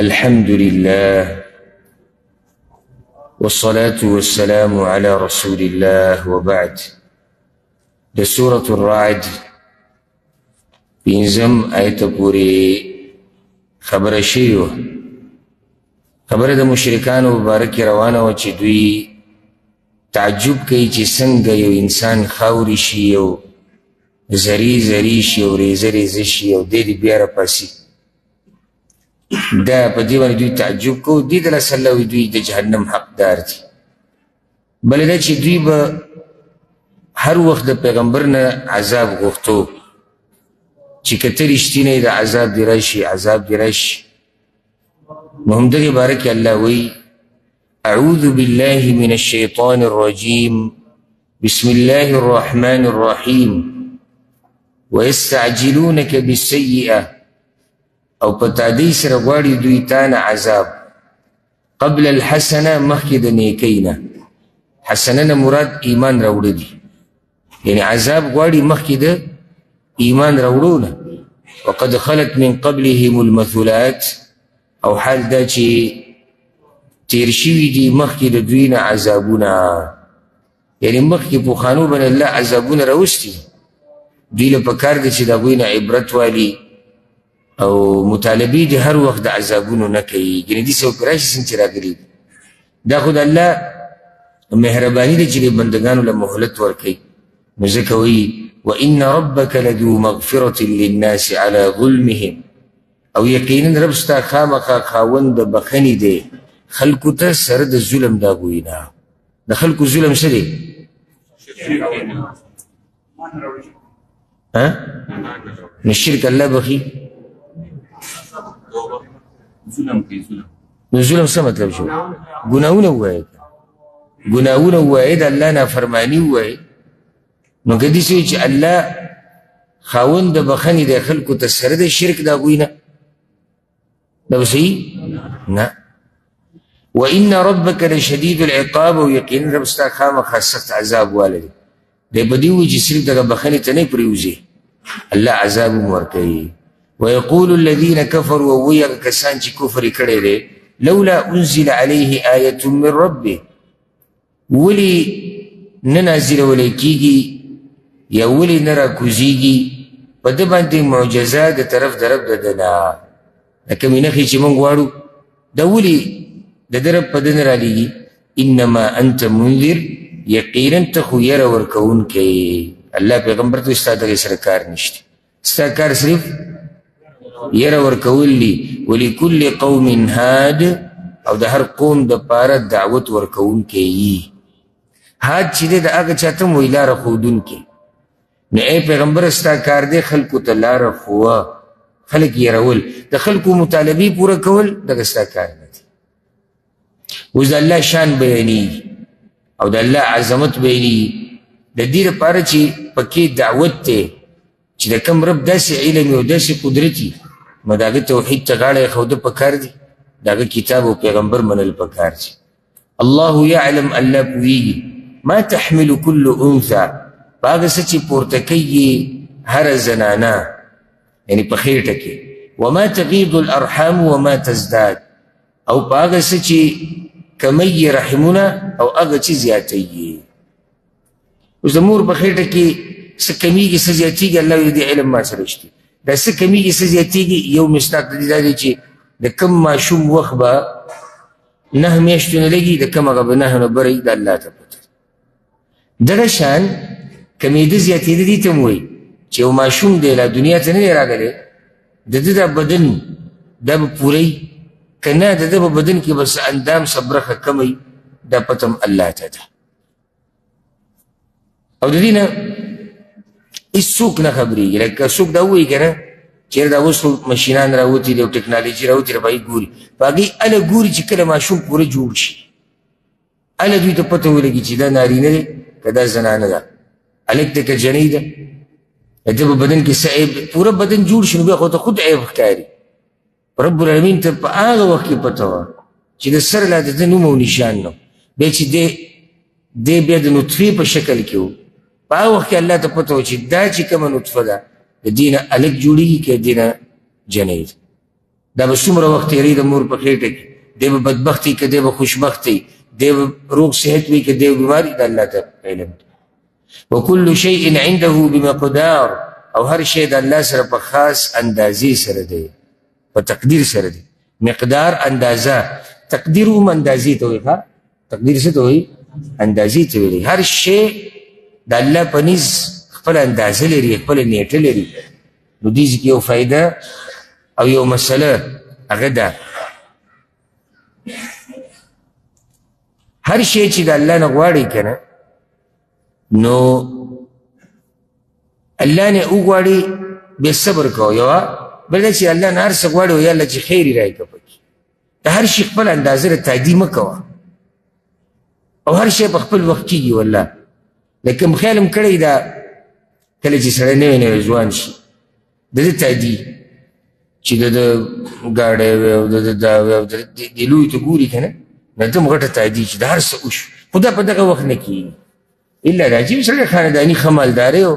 الحمد لله والصلاة والسلام على رسول الله وبعد. د سورة الرعد پنځم آیت پورې خبره شوې وه. خبره د مشرکانو مبارکې روانه وه چې دوی تعجب کوي چې څنګه یو انسان خاوري شي، یو زری زری شي، یو ریزه ریزه شي او دی بیا راپاسي. دا په دې باندې دوی تعجب کوو. دې ته رسول الله وایي دوی د جهنم حقدار دي. بله دا چې دوی به هر وخت د پیغمبر نه عذاب غوښتو چې که ته رښتینی د عذاب دې راشي، عذاب دې راشي. نو همدغې باره کې الله وایي اعوذ بالله من الشیطان الرجیم بسم الله الرحمن الرحیم ويستعجلونك بالسیئه، او په تادی سره غواړي دوی تانه عذاب، قبل الحسنه مخکې د نیکۍ نه. حسنه نه مراد ایمان راوړه دي، یعنی عذاب غواړي مخکې د ایمان راوړو نه. وقد خلت من قبلهم المثلات، او حال دا چې تیر شوي دي مخکې د دوی نه عذابونه، یعنی مخکې پخوانو باندې الله عذابونه راوستي. دوی له پکار دی چې د هغوی نه عبرت والي او مطالبې دې هر وخت د عذابونو نه کوي. ګنې دې څه راشي څنګه چې راغلي. دا خو د الله مهرباني ده چې دې بندګانو له مهلت ورکوي. نو ځکه وایي وان ربک لذو مغفرة للناس على ظلمهم، او یقینا رب ستا خامخا خاوند د بخښنې دی خلکو ته سره د ظلم د هغوی نه. د خلکو ظلم څه دی؟ نو شرک الله بخي. نو ظلم څه مطلب شو؟ ګناهونه ووایه، ګناهونه ووایه، د الله نافرماني ووایه. نو که داسې وي چې الله خاوند د بخښنې دی خلکو ته سره د شرک د هغوی نه، دا به صحیح نه. وان ربک لشدید العقاب، او یقینا رب ستا خامخا سخت عذاب واله دی. دی به دې وایي چې صرف دغه بخښنې ته نه پرېوځي، الله عذاب هم ورکوي. ويقول الذين كفروا، ووایي هغه کسان چې کفر یې کړی دی، لولا انزل عليه آیة من ربه، ولې نه نازلولی کېږي یا ولې نه راکوزېږي په ده باندې معجزه د طرف د رب د ده نه. د کومې نښې چې موږ غواړو دا ولې د ده رب په ده نه رالیږي. انما انت منذر، یقینا ته خو یره ورکوونکی. الله پیغمبر ته ستا دغې سره کار نشته، ستا کار صرف یره ورکول دي. ولکل قوم هاد، او د هر قوم دپاره دعوت ورکوونکی یي. هاد چې دی د هغه چا ته هم وایي لاره ښودونکی. نو ای پیغمبر ستا کار دی خلکو ته لاره ښوه، خلک یرول، د خلکو مطالبې پوره کول، دغه ستا کار نه دی. اوس د الله شان بیانېږي او د الله عظمت بیانېږي، د دې لپاره چې پکې دعوت دی چې د کوم رب داسې علم او داسې قدرت وي، نو د هغه توحید ته غاړه ایښودل پکار دي، د هغه کتاب او پیغمبر منل پکار دي. الله یعلم، الله پوهېږي، ما تحمل كل انثى، په هغه څه چې پورته کوي هره زنانه، یعنی په خېټه کې. وما تغیض الارحام وما تزداد، او په هغه څه چې کمی رحمونه او هغه چې زیاتوي. اوس د مور په خېټه کې څه کمیږي څه زیاتېږي، الله وایي د دې علم ما سره شته. دا څه کمیږي څه زیاتېږي، یو مصداق د دې دا دی چې د کوم ماشوم وخت به 9 میاشتې نه لګي، د کوم هغه به 9 نه بره وي، د الله ته پته. دغه شان کمېده زیاتېده دې ته م وایي چې یو ماشوم دی لا دنیا ته نه دی راغلی، د ده دا بدن دا به پوره که نه، د ده په بدن کې به څه اندام څه برخه کمی، دا پته هم الله ته ده. او د دې نه هېڅوک نه خبرېږي. لکه څوک دا ووایي که نه چېرې دا اوس خو مشینان راوتي دي او ټکنالوژي راوتي ده، په هغې ګوري، په هغې هله ګوري چې کله ماشوم پوره جوړ شي، هله دوی ته پته ولګي چې دا نارینه دی که دا زنانه ده، هلک دی که جنۍ ده، د ده په بدن کې څه عیب، پوره بدن جوړ شي نو بیا خو ته خود عیب ښکاري. رب العالمین ته په هغه وخت کې پته وه چې د سر لا د ده نوم او نشان نه، بیا چې دی بیا د نطفې په شکل کې و، په هغه وخت کې الله ته پته وه چې دا چې کومه نطفه ده د دې نه هلک جوړېږي که د دې نه جنۍ ده. دا به څومره وخت تېري د مور په خېټه کې، دی به بدبختي که دی به خوشبختي، دی به روغ صحت وي که دی به بیماري، د الله ته علم. وکل شیء عنده بمقدار، او هر شی د الله سره په خاص اندازې سره دی، په تقدیر سره دی. مقدار اندازه، تقدیر هم اندازې ته وایي. تقدیر څه ته وایي؟ اندازې ته ویلي. هر شی د الله په نظ خپل اندازه لري، خپل نیټه لري. نو دې کې یو فایده او یو مسله هغه ده، هر شی چې د الله نه غواړي که نه، نو الله نه وغواړي بیا صبر کوه. یوه بل دا چې الله نه هر څه غواړي وایي الله چې خیر یې راکړه پکې. د هر شي خپل اندازه له تعدي مه کوه، او هر شی په خپل وخت کېږي. والله لکه خیال م کړی دا کله چې سړی نوی نوی ځوان شي، د ده تعدي چې د ګاډی وي او د دا وي او د لوی ته ګوري که نه، د ده م غټه تعدي چې د هر څه وشو، خو دا په دغه وخت نه کېږي. الا دا چې سړی خانداني ښه مالداری او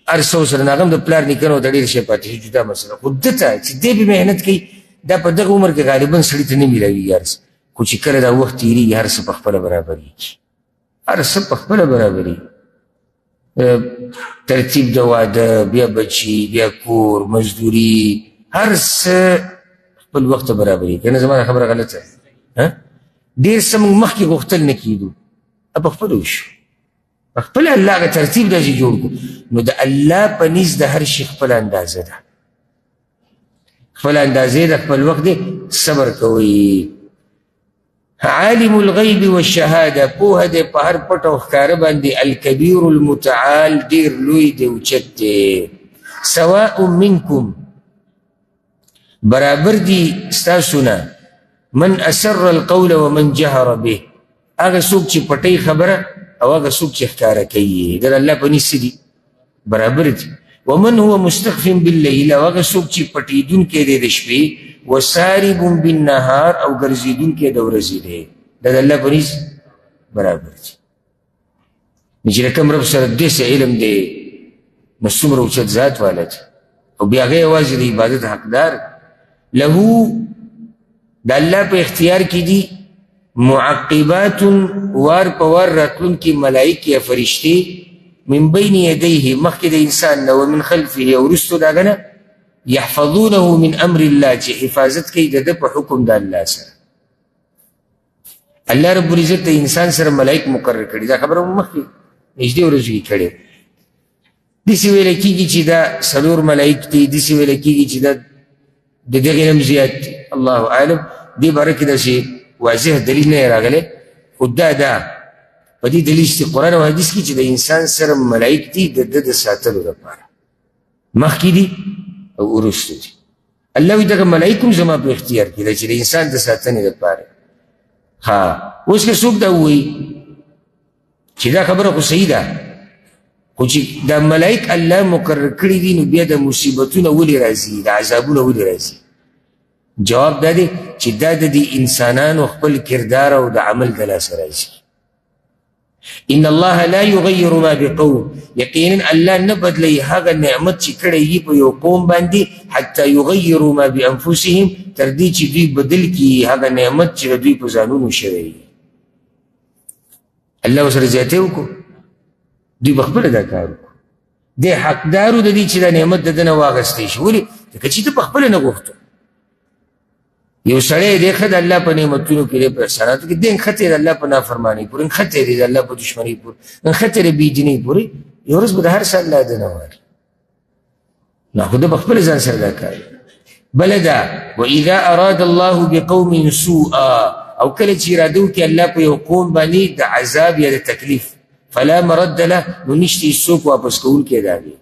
هر څه ورسره نه، هغه هم د پلار نیکه نه ورته ډېر شی پاتې شي، جدا مسله. خو ده ته چې دی به محنت کوي، دا په دغه عمر کې غالبا سړي ته نه میلاویږي هر څه. خو چې کله دا وخت تېرېږي هر څه په خپله برابرېږي، هر څه په خپله برابرېږي. ترتیب د واده، بیا بچي، بیا کور، مزدوري، هر څه خپل وخت ته برابرېږي. که نه زما دا خبره غلطه ده؟ ډېر څه موږ مخکې غوښتل نه کېدو، په خپله وشو، په خپله الله هغه ترتیب داسې جوړ کړو. نو د الله په نزد د هر شي خپل اندازه ده، خپل اندازې ده، خپل وخت دی. صبر کوئ. عالم الغیب والشهاده، پوهه دی په هر پټ او ښکاره باندې. الکبیر المتعال، ډېر لوی دی، اوچت دی. سواء منکم، برابر دی ستاسو نه. من اسر القول ومن جهر به، هغه څوک چې پټۍ خبره او هغه څوک چې ښکاره کوي، د الله په نزد دي برابر دي. ومن هو مستخف باللیل، او هغه څوک چې پټېدونکی دی د شپې، وسارب بالنهار، او ګرځېدونکی د ورځې دی، دا د الله په نزد برابر دي. نو چې د کوم رب سره داسې علم دی، نو څومره اوچت ذات والا دی، او بیا هغه یوازې د عبادت حقدار. له د الله په اختیار کې دي معقبات، وار په وار راتلونکي ملائک یا فرشتې، من بین یدیه، مخکې د انسان نه، ومن خلفه، او وروستو د هغه نه، یحفظونه من امر الله، چې حفاظت کوي د ده په حکم د الله سره. الله رب العزت د انسان سره ملائک مقرر کړي، دا خبره مو مخکې نږدې ورځو کې کړې. داسې ویلی کېږي چې دا 4 ملائک دي، داسې ویلی کېږي چې دا د دغې نه هم زیات دي، الله اعلم. دې باره کې داسې واضح دلیل نه راغلی، خو دا په دې دلیل چې قرآن او حدیث کې چې د انسان سره ملائک دي د ده د ساتلو لپاره، مخکې دي او وروستو دي. الله وایي دغه ملائک هم زما په اختیار کې ده چې د انسان د ساتنې لپاره. اوس که څوک دا ووایي چې دا خبره خو صحیح ده، خو چې دا ملائک الله مقرر کړي دي، نو بیا د مصیبتونه ولې راځي، د عذابونه ولې راځي؟ جواب دا دی چې دا د دې انسانانو خپل کردار او د عمل د لاسه راځي. ان الله لا یغیر ما بقوم، یقینا الله نه بدلی هغه نعمت چې کړی وي په یو قوم باندې، حتی یغیروا ما بانفسهم، تر دې چې دوی بدل کړي هغه نعمت چې د دوی په ځانونو شوی وي. الله ورسره زیاتی وکړو، دوی به خپله دا کار وکړو. دی حقدارو د دې چې دا نعمت د ده نه واخیستی شي. ولې؟ ځکه چې ته په خپله نه غوښتو. یو سړی دی ښه د الله په نعمتونو کې دی، په احساناتو کې دی، نښتې د الله په نافرمانۍ پورې، نښتې دی د الله په دشمنۍ پورې، نښتې د بېدینۍ پورې، یو ورځ به د هر څه الله د نه واري. نو خو ده په خپل ځان سره دا کوي. بله ده، واذا اراد الله بقوم سوءا، او کله چې اراده وکړي الله په یو قوم باندې د عذاب یا د تکلیف، فلا مرد له، نو نشته څوک واپس کوونکی د هغې.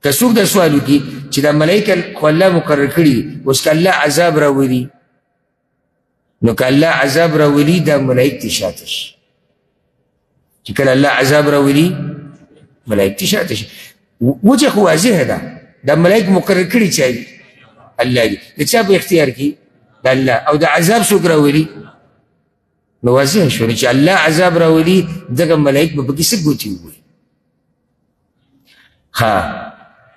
که څوک دا سوال وکړي چې دا ملایکه خو الله مقرر کړي، اوس که الله عذاب راولي، نو که الله عذاب راولي دا ملائک تی شاته شي. چې کله الله عذاب راولي ملائک تی شاته شي. وجه خو واضحه ده، دا ملائک مقرر کړي چا دي؟ الله دي. د چا په اختیار کې؟ د الله. او د عذاب څوک راولي؟ نو واضح شو چې الله عذاب راولي، دغه ملائک به پکې څه ګوتې ووایي.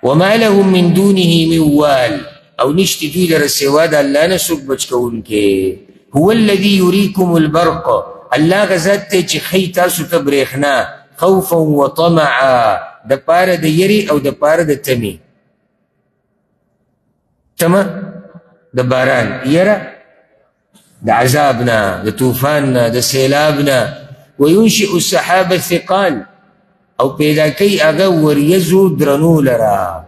وما لهم من دونه من وال، او نشتی دوی لره سوا د الله نه څوک بچ کوونکی. هو الذي يريكم البرق، الله غزاد ته چې ښیي تاسو ته برېښنا خوفا وطمعا، د پاره د یری او د پاره د تمې. تمه د باران، یره د عذاب نه، د طوفان نه، د سیلاب نه. وینشئ السحاب الثقال، او پیدا کوي هغه وریځو درنو لره،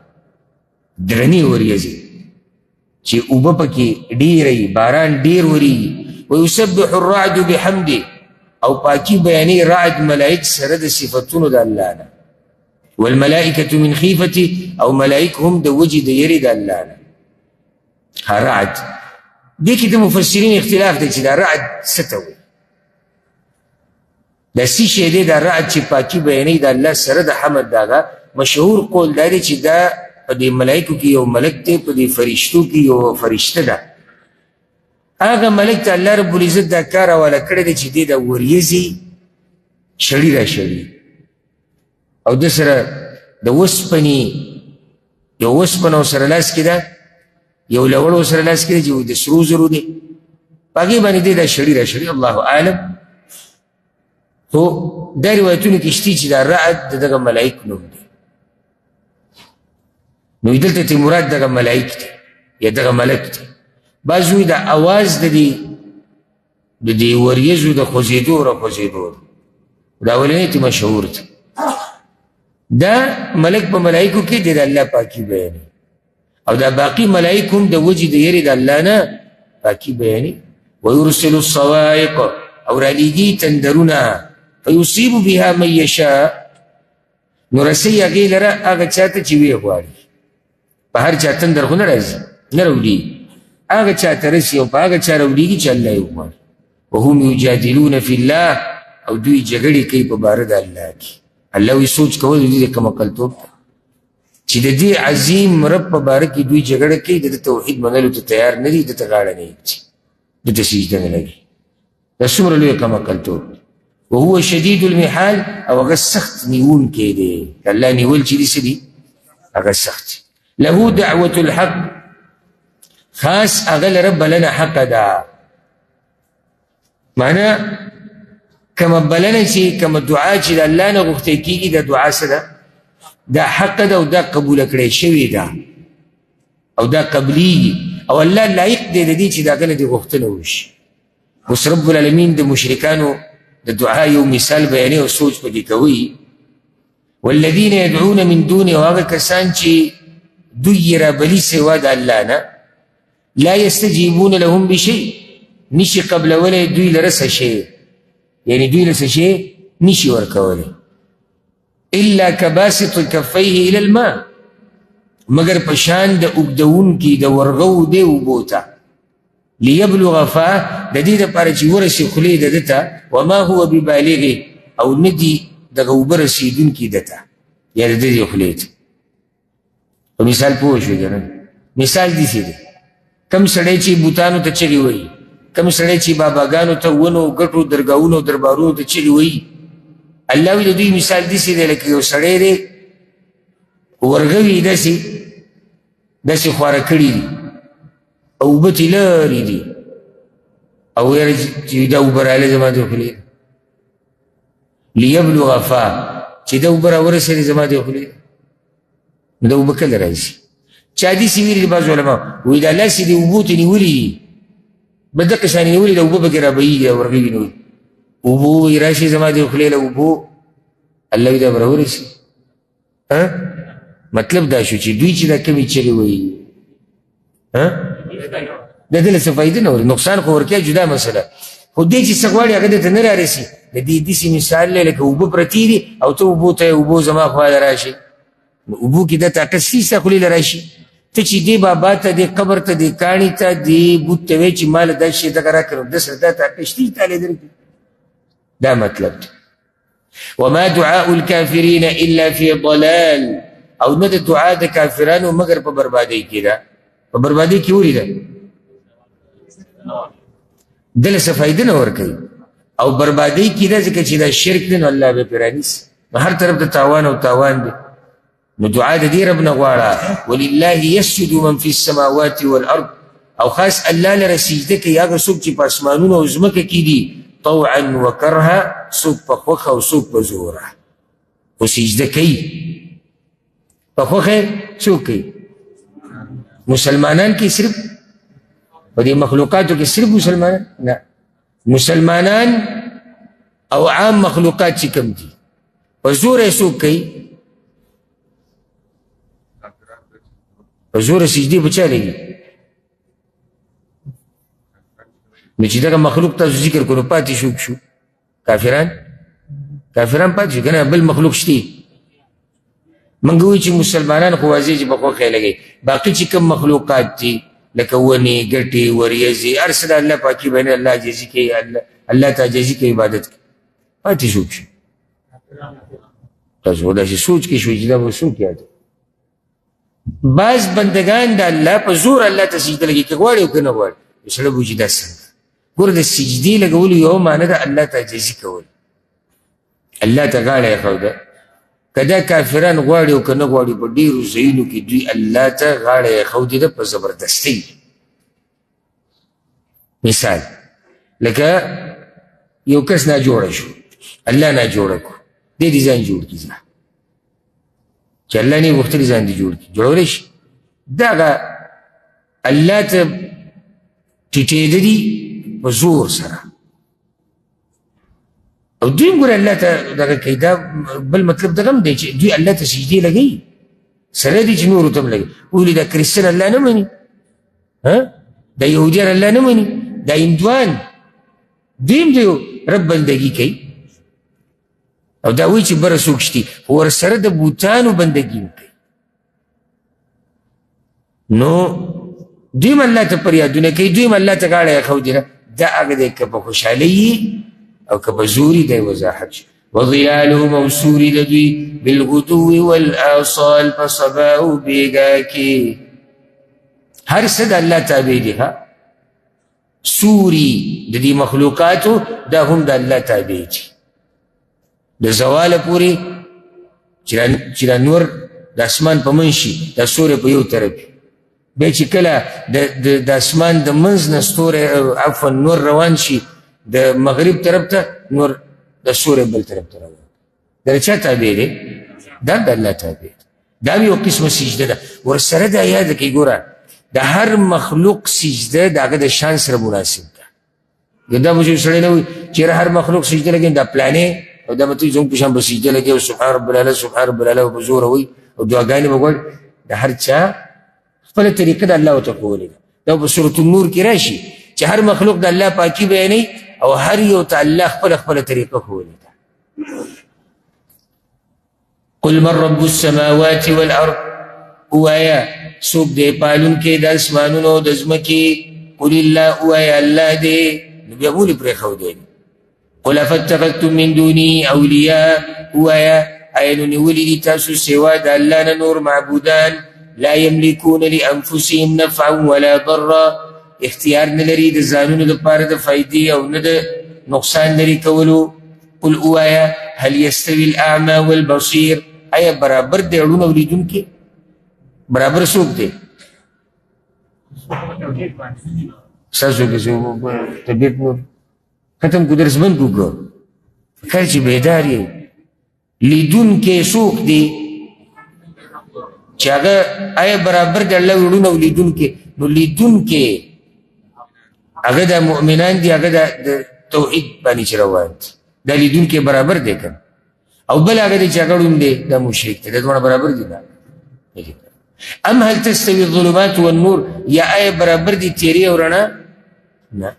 درنې وریځې چې اوبه پکې ډېرې، باران ډېر وریږي. ویسبح الرعد بحمده، او پاکي بیانې رعد ملائک سره د صفتونو د الله نه. والملائکة من خیفته، او ملائک هم د وجې د یرې د الله نه. رعد دې کې د مفسرین اختلاف دی چې دا رعد څه ته وایي، دا څه شی دی دا رعد چې پاکي بیانې د الله سره د حمد. داغه مشهور قول دا دی چې دا په دې ملائکو کې یو ملک دی، په دې فرشتو کې یو فرشته ده. هغه ملک ته الله رب العزت دا کار حواله کړی دی چې دی د وریځې شړي را شړي، او د سره د اوسپنې یو اوسپنه ورسره لاس کې ده، یو لوړ ورسره لاس کې ده چې د سرو زرو دی، په هغې باندې دی دا شړي را شړي. الله اعلم. خو دا روایتونه کې شته چې دا رعد د دغه ملائک نوم دی. نو دلته ته مراد دغه ملائک دی یا دغه ملک دی. بعض وایي دا اواز د دې وریځو د خوځېدو راخوځېدو، دا اولنی ته مشهور دی. دا ملک په ملائکو کې دی د الله پاکي بیانوي، او دا باقي ملائک هم د وجې د یرې د الله نه پاکي بیانوي. ویرسل الصواعق، او رالیږي تندرونه، فیصیب بها من یشاء، نو رسوي هغې لره هغه چا ته چې ویې غواړي. په هر چا تندر خو نه راځي، نه راوړي، هغه چا ته رسي او په هغه چا راوړېږي چې الله یې وغواړي. وهم یجادلون فی الله، او دوی جګړې کوي په باره د الله کې. الله وایي سوچ کول د دې د کمعقلتوب چې د دې عظیم رب په باره کې دوی جګړه کوي، د توحید منلو ته تیار نه دي، دته غاړه نه ایږدي، دته سجده نه لګي. دا څومره لویه کمعقلتوب. وهو شدید المحال، او هغه سخت نیونکی دی. الله نیول چې دي څه دي؟ هغه سخت. له دعوة الحق، خاص هغه لره بلنه حق ده. معنی کومه بلنه چې کومه دعا چې د الله نه غوښتل کېږي، دا دعا څه ده؟ دا حق ده، او دا قبوله کړی شوې ده، او دا قبلیږي، او الله لایق دی د دې چې د هغه نه دې غوښتنه وشي. اوس رب العالمین د مشرکانو د دعا یو مثال بیانوي او سوچ پکې کوي. والذین یدعون من دونه، او هغه کسان چې دوی یې رابلي سوا د الله نه، لا یستجیبون لهم بشیء، نشي قبلولی دوی لره څه شی، یعنی دوی له څه شی نشي ورکولی. الا کباسط کفیه الی الماء، مگر په شان د اوږدونکي د ورغو دی اوبو ته. لیبلغ فاه، د دې دپاره چې ورسي خولې د ده ته. وما هو ببالغه، او نه دي دغه اوبه رسېدونکي ده ته، یا د دې خولې ته. په مثال پوه شوې که نه؟ مثال داسې دی، کم سړی چې بوتانو ته چغې وایي، کم سړی چې باباګانو ته ونو ګټو درګاهونو دربارونو ته چغې وایي، الله وایي د دوی مثال داسې دی لکه یو سړی دی ورغوي داسې خواره کړي دي، او اوبه ترې لرې دي، او یاره چې دا اوبه راغلې زما د خولې لیبلغ فاه، چې دا اوبه راورسېدې زما د خولې، نو دا اوبه کله راځي؟ چا داسې ویلي دي بعض علما، وایي دا لاسې دې اوبو ته نیولي دي، به دقه شانې نیولي د اوبه پکې رابهیږي او ورغوي نه وي، اوبو وایي راشي زما د خولې له اوبو، الله وایي دا به راورسي. مطلب دا شو چې دوی چې دا کمې چغې وایي د دې له څه فایده نه وري، نقصان خو ورکوي جدا مسله، خو دې چې څه غواړي هغه دې ته نه رارسي. د دې داسې مثال دی لکه اوبه پرتې دي، او ته اوبو ته اوبو زما خواله راشي، نو اوبو کې دا طاقت شي ستا خولې له راشي. ته چې دې بابا ته دې قبر ته دې کاڼي ته دې بوت ته وایې چې ماله دا شی دغه راکړه، ده سره دا طاقت شته چې تالی درکړي. دا مطلب دی. وما دعاء الكافرین الا فی ضلال، او نه د دعا د کافرانو مگر په بربادۍ کې ده. په بربادۍ کې ولې ده؟ دله څه فایده نه ورکوي، او بربادۍ کې ده ځکه چې دا شرک دی، نو الله به پرې رانیسي، نو هر طرف د تاوان او تاوان دی. نو دعا د دې رب نه غواړه ولله یسجد من فی السماوات والارض او خاص الله لره سجده کوي هغه څوک چې په اسمانونو او ځمکه کې دي طوعا وکرها څوک په خوښه او څوک په زوره خو سجده کوي په خوښه څوک کوي مسلمانان کې صرف په دې مخلوقاتو کې صرف مسلمانان نه مسلمانان او عام مخلوقات چې کوم دي په زوره څوک کوي په زوره سجدې په چا لګي نو چې دغه مخلوق تاسو ذکر کړو پاتې شو کافران پاتې شو که نه بل مخلوق شته موږ وایو چې مسلمانان خو واضح چې په خوښه لګي باقي چې کوم مخلوقات دي لکه ونې ګټې وریځې هر څه د الله پاکي باندې الله جزي کوي الله ته جزي کوي عبادت کوي پاتې شو تاسو داسې سوچ کې شوي چې دا به څوک یاد بعض بندگان د الله په زور الله ته سجده لګي که غواړي او که نه غواړي سړی به وایي چې دا څنګه ګوره د سجدې لګولو یو معنی ده الله ته عاجزي کول الله ته غاړه ایښوده که دا کافران غواړي او که نه غواړي په ډېرو ځایونو کې دوی الله ته غاړه ایښودې ده په زبردستۍ مثال لکه یو کس ناجوړه شو الله ناجوړه کړو دی دې ځان جوړ کړي چې الله نه یې غوښتلي ځان دې جوړ کړي جوړولی شي دغه الله ته ټیټېده دي په زور سره او دوی هم ګوره الله ته دغه کوي دا بل مطلب دغه هم دی چې دوی الله ته سجدې لګوي سره دي چې نورو ته هم لګوي ولې دا کرسچن الله نه مني دا یهودیان الله نه مني دا هندوان دوی هم د رب بندګي کوي او دا وایي چې بره څوک شتي خو ورسره د بوتانو بندګي هم کوي نو دوی هم الله ته فریادونه کوي دوی هم الله ته غاړه ایښودې دا هغه دی که په خوشحالۍ او که په زوري دی وضاحت شي وظلالهم او سوري د دوی بالغدو والآصال په سبا او بېګا کې هر څه د الله تابع دي سوري د دې مخلوقاتو دا هم د الله تابع دي د زواله پورې چې دا نور د اسمان په منځ شي دا سوری په یو طرف بیا چې کله د اسمان د منځ نه ستوری عفوا نور روان شي د مغرب طرف ته نور د سوری بل طرف ته روان دا چا تابع دی دا د الله تابع دی دا یو قسمه سجده ده ورسره دا یاده کړئ ګوره د هر مخلوق سجده د هغه د شان سره مناسب ده دا به چې سړی نه وي چېرې هر مخلوق سجده لګوي دا پلانې او دا به ته زموږ په شان به سجده لګوي او سبحان رب العلا سبحان رب العلا به زوره وایي او دعاګانې به غواړي د هر چا خپله طریقه د الله ورته ښوولې ده دا په سورة النور کې راشي چې هر مخلوق د الله پاکي بیانوي او هر یو ته الله خپله طریقه ښوولې ده قل من رب السماوات والارض ووایا څوک دی پالونکی د اسمانونو او د ځمکې قل الله ووایا الله دی نو بیا ولې پرېښودی قل افاتخذتم من دوني اولیاء ووایا آیا نو نیولي دي تاسو سوا د الله نه نور معبودان لا یملکون لانفسهم نفعا ولا ضرا اختیار نه لري د ځانونو دپاره د فایدې او نه د نقصان لري کولو قل ووایا هل یستوي الاعمى والبصیر آیا برابر دی اړون او لیدونکي برابر څوک دی ستاسو کې طبیعت نور ختم کو درس بند کو کله چې بیدار یې لیدونکی څوک دی چې هغه آیا برابر دی الله وړون او لیدونکي نو لیدونکي هغه د مؤمنان دي هغه د توحید باندې چې روان دي دا لیدونکي برابر دی که او بل هغه دی چې هغه ړوند دی دا مشرک دی دا دواړه برابر دي نه ام هل تستوي الظلمات والنور یا آیا برابر دي تیری او رڼا نه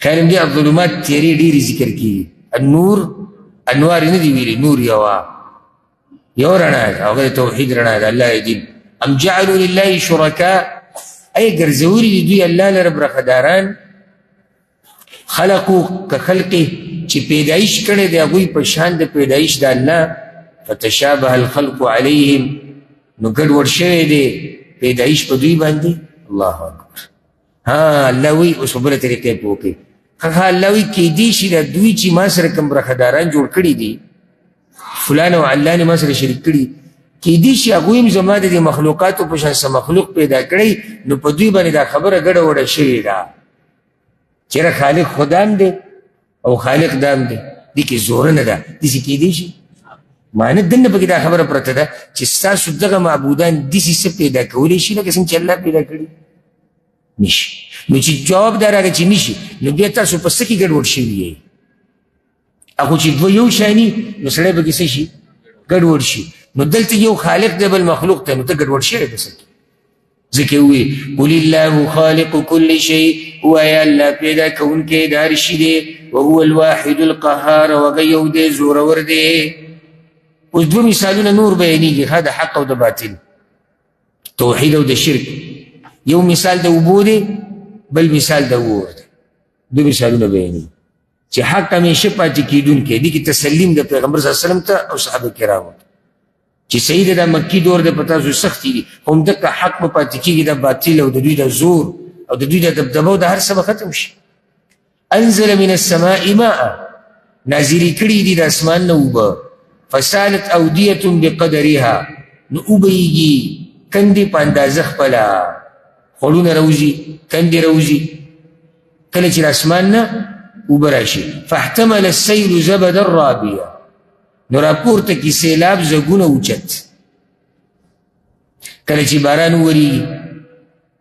خیر دې الظلمات تیری ډېرې ذکر کېږي النور انوار نه دي ویلي نور یو رڼا ده هغه د توحید رڼا ده الله دین ام جعلوا لله شرکاء ای ګرځولي دي دوی الله لره برخداران خلقو که خلقې چې پیدایش کړی دی هغوی په شان د پیدایش د الله فتشابه الخلق علیهم نو ګډوډ شوی دی پیدایش په دوی باندې الله اکبر الله وایي اوس په بله طریقې پوه کوي الله وایي کیدای شي دا دوی چې ما سره کوم برخداران جوړ کړي دي فلان او علان ما سره شریک کړي کیدای شي هغوی هم زما د دې مخلوقاتو په شان څه مخلوق پیدا کړی نو په دوی باندې دا خبره ګډه وډه شوې ده چېرې خالق خدا هم دی او خالق دا هم دی دې کې زوره نه ده داسې کیدای شي معنی دنه پکې دا خبره پرته ده چې ستاسو دغه معبودان داسې څه پیدا کولی شي لکه څنګه چې الله پیدا کړي نشي نو چې جواب دا راغی چې نشي نو بیا تاسو په څه کې ګډوډ شوي یې هغه چې دوه یو شاني نو سړی به کې څه شي ګډوډ شي نو دلته یو خالق دی بل مخلوق ته نو ته ګډوډ شوی په څه کې ځکه ووایي قل الله خالق كل شيء ووایه الله پیدا کوونکی د هر شي دی وهو الواحد القهار وهغه یو دی زورور دی اوس دوه مثالونه نور بیانېږي ښه د حق او د باطل توحید او د شرک یو مثال د اوبو دی بل مثال د اور دی دوه مثالونه بیانېږي چې حق همیشه پاتې کېدونکی دي کې تسلیم د پیغمبر صلی الله علیه وسلم ته او صحابه کرامو چې صحیح دی دا مکي دور دی په تاسو سختي دي خو همدغه حق به پاتې کېږي د باطل او د دوی د زور او د دوی د دبدبه او د هر څه به ختم شي انزل من السماء ماء نازلې کړي دي د اسمان نه اوبه فسالت اودیة بقدرها نو اوبهیږي کندې په اندازه خپله خوړونه روزي کندې روزي کله چې د اسمان نه اوبه راشي فاحتمل السیل زبدا رابیا نو راپورته کې سیلاب زګونه اوچت کله چې باران وورېږي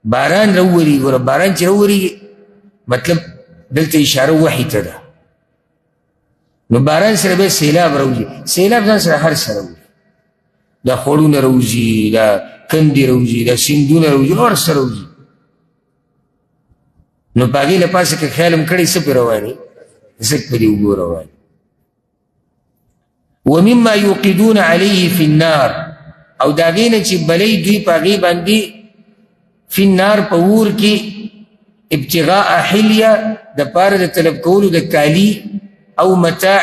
باران راوورېږي ګوره باران چې راوورېږي مطلب دلته اشاره وحي ته ده نو باران سره به سیلاب راوځي سیلاب ځان سره هر څه راوځي دا خوړونه راوځي دا کندې راوځي دا سیندونه راوځي هر څه راوځي نو په هغې له پاسه که خیال هم کړی څه پرې روانې زګ په دې اوبو روانې ومما یوقدون علیه فی النار او د هغې نه چې بلی دوی په هغې باندې فی النار په اور کې ابتغاء حلیه د پاره د طلب کولو د کالي او متاع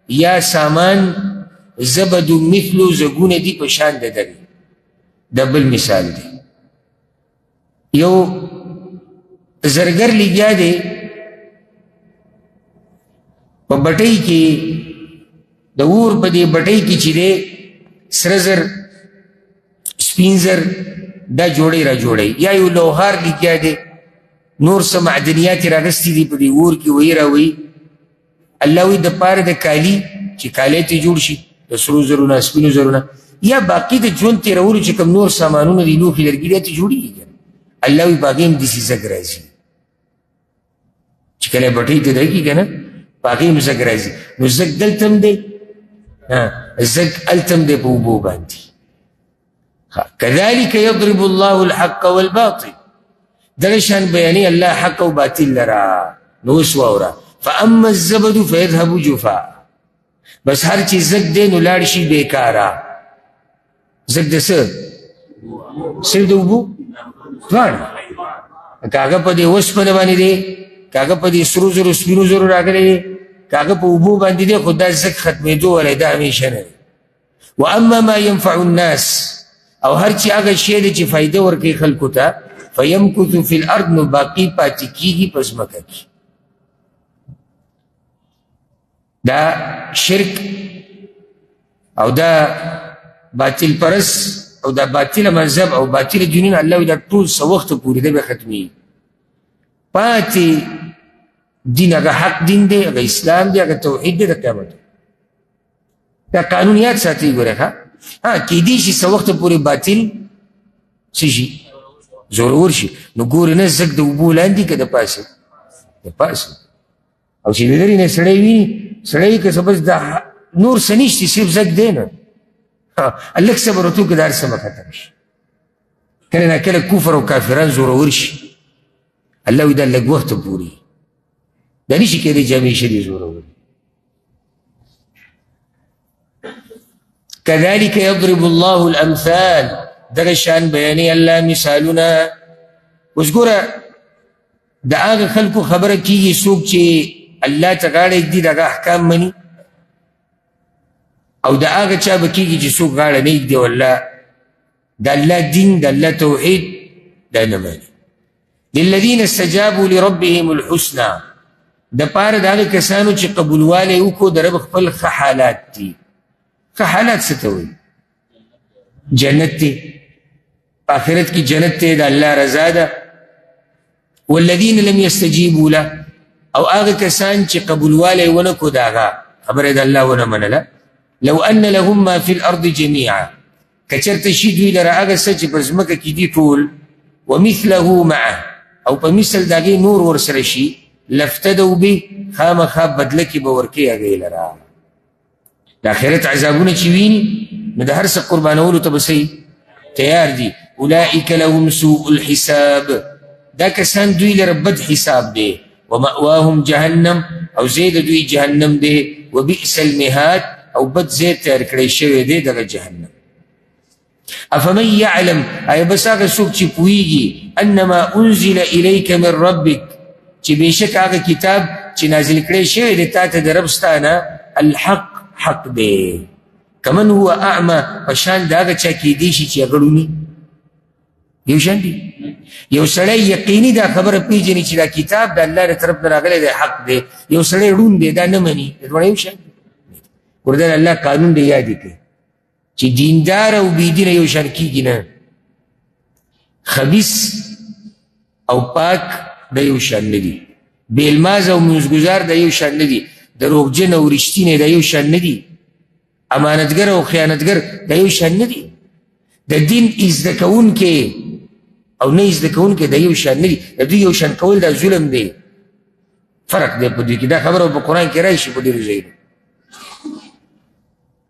یا سامان زبد مثلو زګونه دي په شان د دغې دا بل مثال دی یو زرګر لګیا دی په بټۍ کې د اور په دې بټۍ کې چې دی سره زر سپین زر دا جوړی را جوړی یا یو لوهار لګیا دی نور څه معدنیات یې راغستي دي په دې اور کې وهي راوهي الله وایي د پاره د کالي چې کالی ته جوړ شي د سرو زرو نه سپینو زرو نه یا باقي د ژوند تېرولو چې کوم نور سامانونه دي لوښي لرګي دی ته جوړېږي الله وایي په هغې هم داسې زګ راځي چې کله بټۍ ته دی کېږي نه په هغې هم زګ راځي نو زګ دلته هم دی زګ هلته هم دی په اوبو باندې كذلك يضرب الله الحق والباطل دغه شان بیانې الله حق او باطل لرا نو اوس واوره فاما الزبد فيذهب جفاء بس هر چې زګ دی نو لاړ شي بېکاره زګ د څه صرف د اوبو دواړه که هغه په دې اوسپنه باندې دی که هغه په دې سرو زرو سپینو زرو راغلی دی که هغه په اوبو باندې دی خو دا زګ ختمېدو والی دا همیشه نه دی واما ما ينفع الناس او هر چې هغه شی دی چې فایده ورکوي خلکو ته فیمکث فی الارض نو باقي پاتې کېږي په ځمکه کې دا شرک او دا باطل پرس او دا باطل مذهب او باطل دینونه الله دا ټول څه وخت پورې دی به ختمېږي پاتې دین هغه حق دین دی هغه اسلام دی هغه توحید دی د قیامت دا قانونیات ساتي ګوره ښه کېدای شي څه وخت پورې باطل څه شي زورور شي نو ګورې نه زګ د اوبو لاندې که د پاسه د پاسه او چې د لرې نه سړی وي سړی که څه بس دا نور څه نشتي صرف زګ دی نه لږ صبر وتو که دا هر څه به ختم شي کله نه کله کفر او کافران زورور شي الله وایي دا لږ وخته پورې دا نشي کېدی چې همیشه دې زورور كذلك يضرب الله الامثال دغه شان بیانې الله مثالونه اوس ګوره د هغه خلکو خبره کېږي څوک چې الله ته غاړه ږدي د هغه احکام مني او د هغه چا به کېږي چې څوک غاړه نه ږدي والله د الله دین د الله توحید دا نه مني للذین استجابوا لربهم الحسنى د پاره د هغه کسانو چې قبولوالی وکړو د رب خپل ښه حالات دي ښه حالات څه ته وایي جنت تے آخرت کی جنت تے دا اللہ رضا دا والذین لم يستجیبوا له او آغا کسان چی قبول والے ونکو داغا خبر دا اللہ ونمنلا لو ان لهم ما فی الارض جميعا کچرت شیدوی لرا آغا سچ پزمکا کی دی طول ومثله معه او پا مثل داغی نور ورسرشی لفتدو بی خام خواب بدلکی باورکی آگئی لرا دا آخرت عذابون چیوینی ندا هر سا قربانولو تبسی تیار دی اولئیک لهم سوء الحساب دا کسان دوی لربد حساب دے ومأواهم جہنم او زید دوی جہنم دے وبئس المہاد او بد زید تیار کڑی شوی دے دا جہنم افمن یعلم آیا بس آگا سوک چی پوئیگی انما انزل الیک من ربک چی بیشک آگا کتاب چی نازل کڑی شوی دے تا تا در ربستانا الحق حق دے کمن هو اعما پشان دا آگا چاکی دیشی چی اگرونی یو شان دی یو سڑے یقینی دا خبر پیجنی چی دا کتاب دا اللہ را طرف نراغلے دا حق دے یو سڑے رون دے دا نمانی دا یو شان دی قردان اللہ قانون دے یادی کہ چی دیندار او بیدین یو شان کی گنا خبیث او پاک دا یو شان ندی بیلماز او منزگزار دا یو شان ندی دروغجن او رشتین دا یو شان ندی امانتگر او خیانتگر دا یو شان ندی دا دین ازدکون کے او نه ازدکون کے دا یو شان ندی دا دو یو شان کول دا ظلم دے فرق دے پا دوی که دا خبر او پا قرآن کی رائشی پا دیر زیدو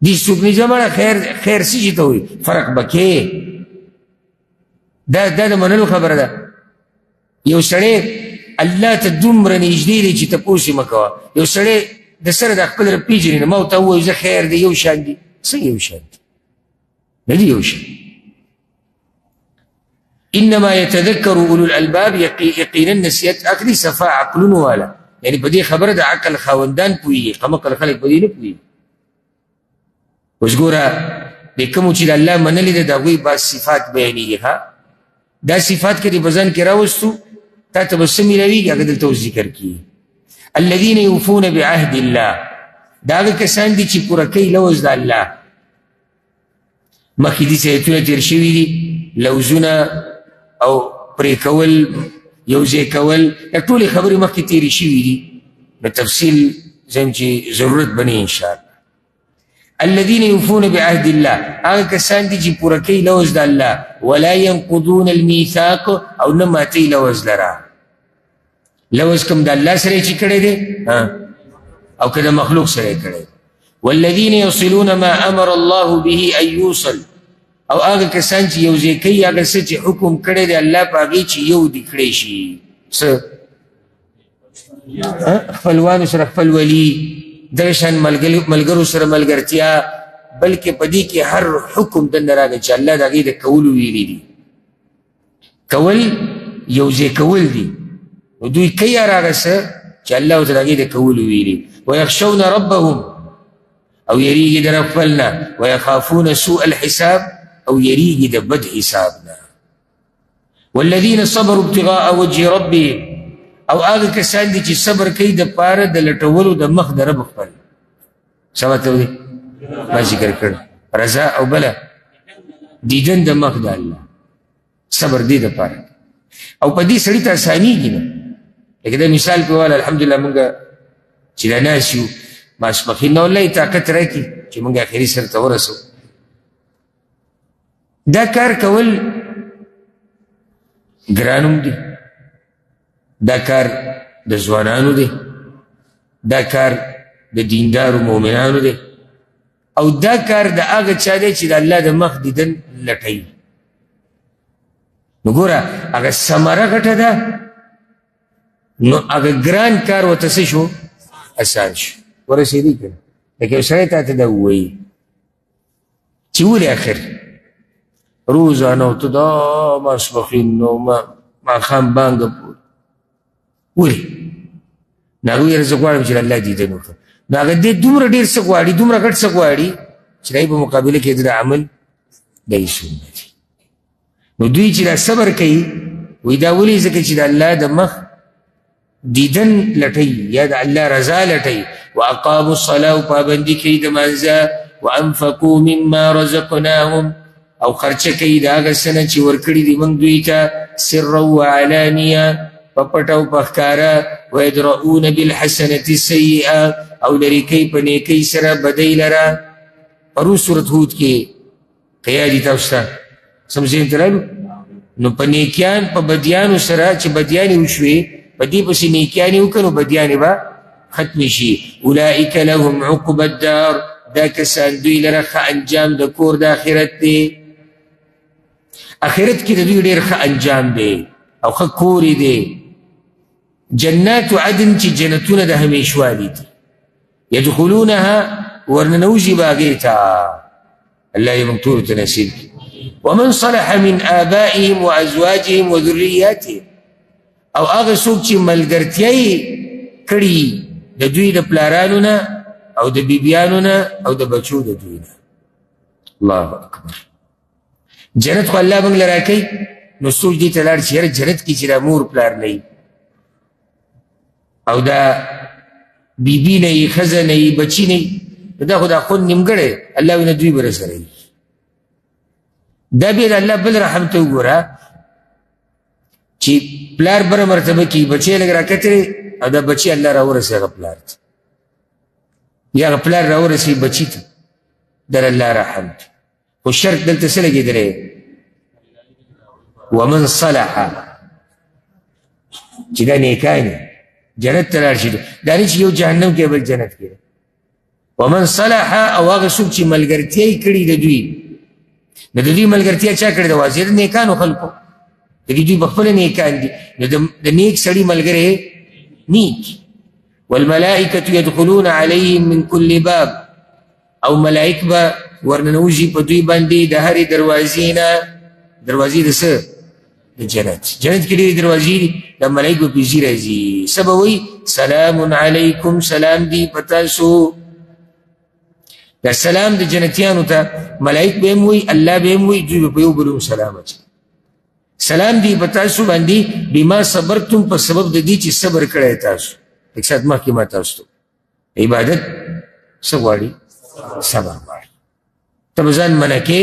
دی سوکنی زمانا خیر سی جیتا ہوئی فرق بکے دا منلو خبر دا یو سڑے اللہ تا دمرا نیجدی دی چی تا پوسی مکوا یو سڑے دا سر دا اقبل رب پیجنی نماؤتا ہوا یوزا خیر دی یو شان دی سی یو شان دی ندی یو شان انما يتذكر اولو الالباب یقینا نسیت اکلی صفا عقلن والا یعنی پا دی خبر دا عقل خواندان پوئی قمقل خلق پا دی نپوئی اس گورا دیکھمو چیل اللہ منلی دا داوی باز صفات بیانی گی دا صفات کدی بزن کی راوستو تا تبسمی روی گی اگر دلتو ذکر کی الذین یوفون بعہد اللہ دا اگر کسان دی چی پورا کئی لوز دا اللہ مخی دی سیتون تیر شوی دی لوزونا او پریکول یوزے کول ایک طول خبری مخی تیری شوی دی بتفصیل زیم چی ضرورت بنی انشاءاللہ الذين يوفون بعهد الله آگا کسان دی جی پورا کئی لوز دا اللہ ولا ينقضون الميثاق او نماتی لوز لرا لوز کم دا اللہ سرے چی کڑے دے او کدا مخلوق سرے کڑے والذين يصلون ما امر الله به ان يوصل او آگا کسان چی یوزے کئی آگا سچ حکم کڑے دے اللہ پاگی چی یو دی کڑے شی خفلوانو سر خفل ولی درشان ملگرو سر ملگرتیا بلکہ پدی کی ہر حکم دن راگا چا اللہ دا غیر کولو ویلی دی کول یوزے کول دی دوی کئی راگا سر چا اللہ دا غیر کولو ویلی ویخشون ربهم او یریگی در افلنا ویخافون سوء الحساب او یریگی در بد حسابنا والذین صبروا ابتغاء وجه ربهم او آگا کسان دی چی صبر کئی دا پارا دا لٹولو دا مخ دا رب خپل سمتو دی ما ذکر کرد رضا او بلا دیدن دا مخ دا اللہ صبر دی دا پارا او پا دی سڑی تا ثانی گی نا لیکن دا مثال پہ والا الحمدللہ منگا چلا ناسیو ماسمخین نا اللہ طاقت رکی چی منگا آخری سر تورسو دا کار کول گرانم دی دا کار دا زوانانو دے دا کار دا دیندار و مومنانو دے او دا کار دا آگا چا دے چی دا اللہ دا مخ دیدن لٹائی نو گورا اگا سمارا گھٹا دا نو اگا گران کار و تسشو آسان شو گورا سیدی کرن لیکن سرے تا تا دا ہوئی چی ولی آخر روزانو تو دا ماسبخین نو ما خام بانگا پور ولی ناگوی رزقوارم چل اللہ دیدنو کن ناگا دے دومرا دیر سکواری دومرا گھٹ سکواری چلائی با مقابلہ کے در عمل دائی سنتی نو دوی چلا صبر کئی وی دا ولی زکر چلا اللہ دا مخ دیدن لٹی یا دا اللہ رضا لٹی واقاموا الصلاة پابندی کئی دا منزا وانفقوا مما رزقناهم او خرچه کوي د هغه څه نه چې ورکړي دي موږ دوی ته سرا وعلانیه په پټ او په ښکاره ویدرؤون بالحسنة السیئه او لرې کوي په نیکۍ سره بدۍ لره پرون سورت هود کې قیا دي تاسو ته سمجھین ترالو نو په نیکیان په بدیانو سره چې بدیانې وشوې په دې پسې نیکیانې وکړه نو بدیانې به ختمې شي اولئک لهم عقب الدار دا کسان دوی لره ښه انجام د کور د آخرت دی آخرت کې د دوی ډېر ښه انجام دی او ښه کور دی جنات عدن چې جنتونه د همیشوالي دي يدخلونها ورننوزي باغيتا الله يمنطور تنسيب ومن صلح من آبائهم وأزواجهم وذرياتهم او هغه څوک چې ملګرتیايي کړي د دوی د پلارانو نه او د بیبیانو نه او د بچو د دوی نه الله اکبر جنت خو الله موږ له راکوي نو څوک دې ته لاړ چې یاره جنت کې چې دا مور پلار نه او دا بیبي نه یي ښځه نه یي بچي نه یي دا خو دا خوند نیمګړی الله وینه دوی به رسره وي دا بیا د الله بل رحم ته وګوره چې پلار بره مرتبه کې بچی لږ راکتلی او دا بچی الله راورسي هغه پلار ته یا هغه پلار راورسي بچي ته در الله رحم ته خو شرط دلته څه لګېدلی ومن صلح چې دا نیکان جنت ته لاړ شي دا نه چې یو جهنم کې بل جنت کې ومن صلح او هغه څوک چې ملګرتیا یې کړي د دوی نو د دوی ملګرتیا چا کړې ده واضح د نیکانو خلکو د دوی بخپله نیکان دي نو د نیک سړي ملګری نیک والملائکة يدخلون عليهم من كل باب او ملائک به ورننوزي په دوی باندې د هرې دروازې نه دروازې د څه د جنت جنت کې ډېرې دروازې دي د ملائک به پېزي راځي څه به وایي سلام علیکم سلام دی په تاسو دا سلام د جنتیانو ته ملائک به هم وایي الله به هم وایي دوی به په یو بل هم سلام اچوي سلام دی په تاسو باندې بما صبرتم په سبب د دې چې صبر کړی تاسو ایک ساعت مخکې ما تاسو ته عبادت څه غواړي صبر غواړي ته به ځان منع کې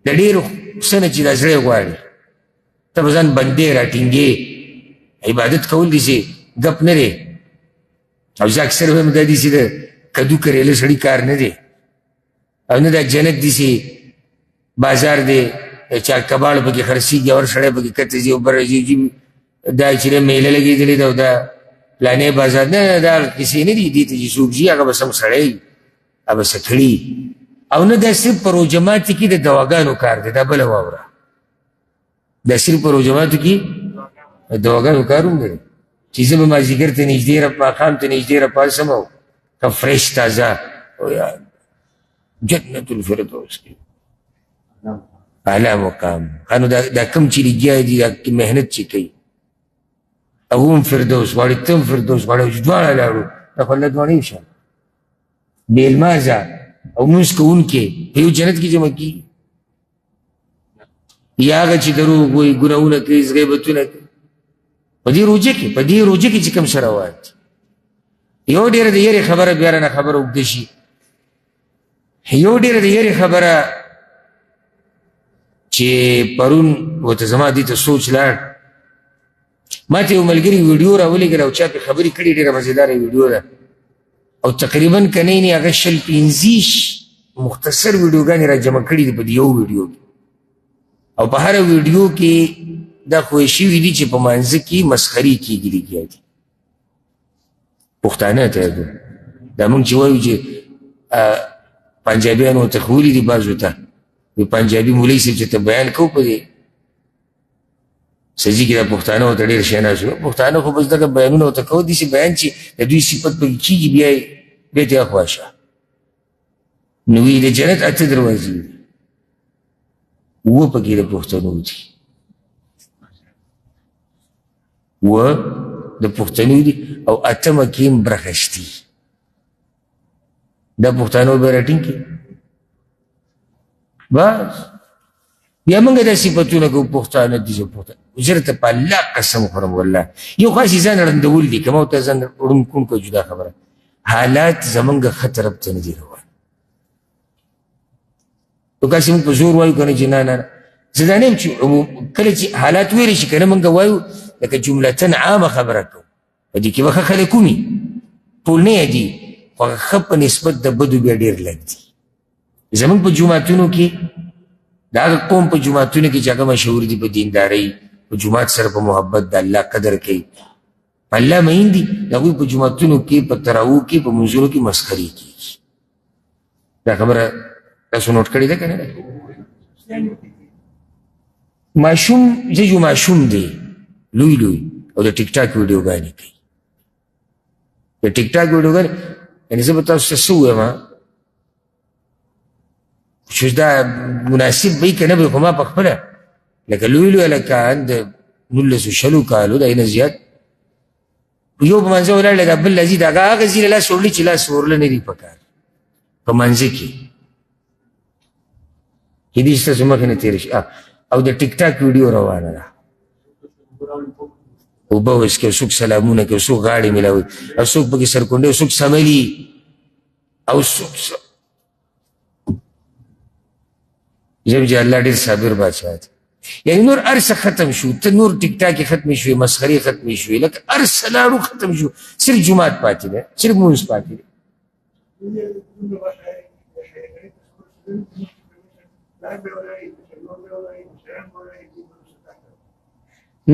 د ډېرو څه نه چې دا زړه غواړي ته به ځان بندې راټینګې عبادت کول دي چې ګپ نه دی او زه اکثر وایم دا دي چې د کدو کریله سړي کار نه دی او نه دا جنت دي چې بازار دی چا کباړ پکې خرڅېږي اور سړی پکې کته ځي او بره ځي دا چې میله لګېدلې ده او دا پلانې بازار نه دا کیسې نه دي دې ته چې څوک ځي هغه به سم سړی هغه به سکړي او نه دا صرف په روجماتو کې د دواګانو کار دی دا بله واوره دا صرف په روجماتو کې د دواګانو کار هم دی چې زه به مازدیګر ته نږدې ماښام ته نږدې راپاڅم او که فرش تازه او یا جنت الفردوس کې اعلی مقام نو دا کم چې لګیا دي دا محنت چې کوي او هم فردوس غواړي ته هم فردوس غواړي چې دواړه لاړو دا خو الله دواړه انشاءالله بې المازه او لمونځ کوونکي په یو جنت کې جمع کېږي یا هغه چې دروغ وایي ګناهونه کوي غیبتونه کوي په دې روژه کې چې کوم شروات یو ډېره د یېرې خبره بیا رانه خبره اوږده شي یو ډېره د یېرې خبره چې پرون ورته زما دې ته سوچ لاړ ما ته یو ملګري ویډیو راولېږله او چا پې خبرې کړي ډېره مزېداره ویډیو ده او تقریبا که نه یې هغه 15 مختصر ویډیوګانې را جمع کړي دي په دې یو ویډیو کې او په هره ویډیو کې دا خوښ شوي دي چې په مانځه کې مسخرې کېږي لګیا دي پښتانه ته دا مونږ چې وایو چې پنجابیانو ورته ښوولي دي بعضو ته وی پنجابي مولوي صاحب چې ته بیان کوو په دې سجي کې دا پښتانه ورته ډېر شیناس وي پښتانه خو بس دغه بیانونه ورته کوو داسې بیان چې د دوی صفت پکې کېږي بیا یې ته اخواشه نو وی د جنت 8 دروازې دي اووه پکې د پښتنو دي اووه د پښتنو دي او اتمه کې هم برخشتي دا پښتانو به راټینګ کړي بس بیا موږ دا صفتونه کوو پښتانه دي چې پښتانه زه درته په الله قسم خورم والله یو خاصې ځان ړندول دي که ما ورته ځان ړوند کوم که جدا خبره حالات زمونږ ښه طرف ته نه دي روان او کاسې موږ په زور وایو که نه چې نه نه زه دا نه یم چې کله چې حالات ویلی شي که نه موږ وایو لکه جملتن عامه خبره کوو په دې کې به ښه خلک ومي ټول نه دي خو ښه په نسبت د بدو بیا ډېر لږ دي زموږ په جوماتونو کې د هغه قوم په جوماتونو کې چې هغه مشهور دي په دیندارۍ په جومات سره په محبت د الله قدر کوي په الله مین دي د هغوی په جوماتونو کې په تراوو کې په منځونو کې مسخرې کېږي دا خبره تاسو نوټ کړې ده که نه ده ماشوم جو ماشوم دی لوی لوی او د ټیک ټاک ویډیوګانې کوي د ټیک ټاک ویډیوګانې یعنې زه به تاسو ته څه ووایم چې دا مناسب به که نه به خو ما په خپله لکه لوی لوی هلکان د 19 کالو دا نه زیات یو په منځه ولاړ لکه بل لذي د هغه ځي له لاس وړلي چې لاس ورله نه دي پکار په منځه کې هدي ستاسو مخې نه تېره شي او د ټیک ټاک ویډیو روانه ده اوبه وڅکي او څوک سلامونه کوي څوک غاړې میلاوي او څوک پکې سرکونډې او څوک سملي او څوک ژبې چې الله ډېر صابر بادشاه دی یعنې نور هر څه ختم شو ته نور ټیک ټاکې ختمې شوې مسخرې ختمې شوې لکه هر څه لاړو ختم شو صرف جومات پاتې دی صرف مونځ پاتې دی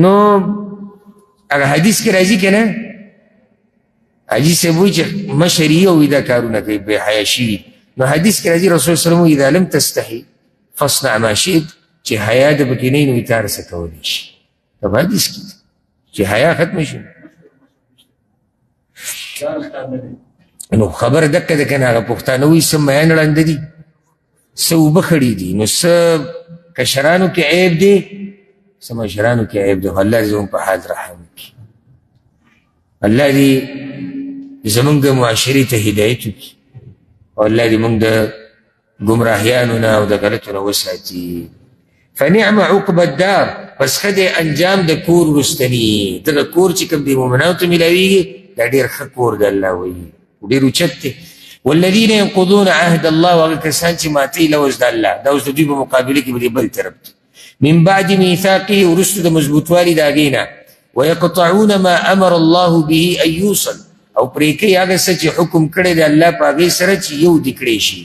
نو هغه حدیث کې راځي که نه حدیث صاحب وایي چې مشر یې او دا کارونه کوي بې حیا شوي نو حدیث کې راځي رسول صلی الله علیه وسلم اذا لم تستحي فاصنع ما شئت چې حیا د پکې نه وي نو تا هر څه کولی شي دا په حدیث کې چې حیا ختمه شي نو خبر دقه ده که نه هغه پښتانه وایي څه میان ړانده دي څه اوبه خړي دي نو څه کشرانو کې عیب دی څه مشرانو کې عیب دی خو الله دې زموږ په حال رحم وکړي الله دې زموږ د معاشرې ته هدایت وکړي او الله دې موږ د ګمراهیانو نه او د غلطو نه وساتي فنعم عقب الدار پس ښه دی انجام د کور وروستني دغه کور چې کوم دی مؤمنانو ته میلاویږي دا ډېر ښه کور د الله وایي ډېر اوچت دی والذین ینقضون عهد الله وهغه کسان چې ماتوي لوز د الله دا اوس د دوی په مقابله کې به دی بل طرف دی من بعد میثاقه وروسته د مضبوطوالي د هغې نه ویقطعون ما امر الله به ان یوصل او پرې کوي هغه څه چې حکم کړی د الله په هغې سره چې یو دي کړی شي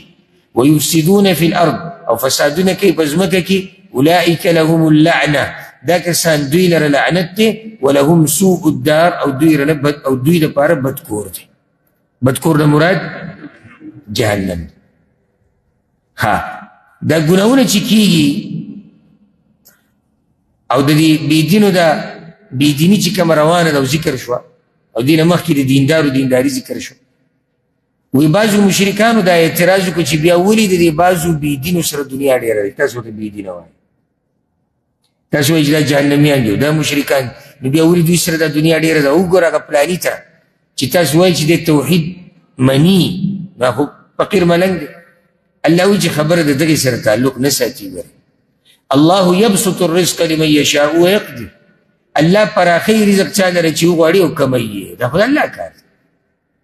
ویفسدون فی الارض او فسادونه کوي په ځمکه کې اولئک لهم اللعنه دا کسان دوی لره لعنت دی ولهم سوء الدار او دوی لپاره بدکور دی بدکور نه مراد جهنم ها دا ګناهونه چې کېږي او د دې بېدینو دا بېدیني چې کومه روانه ده او ذکر شوه او دې نه مخکې د دیندارو دینداري ذکر شو وی بعضو مشرکانو دا اعتراض وکړو چې بیا ولې د دې بعضو بېدینو سره دنیا ډېره ده تاسو ورته بېدینه وایي تاسو وایي چې دا جهنمیان دي دا مشرکان نو بیا ولې دوی سره دا دنیا ډېره ده وګوره هغه پلاني ته چې تاسو وایي چې د توحید مني دا خو فقیر ملنګ دی الله وایي چې خبره د دغې سره تعلق نه ساتي الله یبسط الرزق لمن یشاء ویقدر الله پراخی رزق چا لره چې وغواړي او کموي دا خو د الله کار دی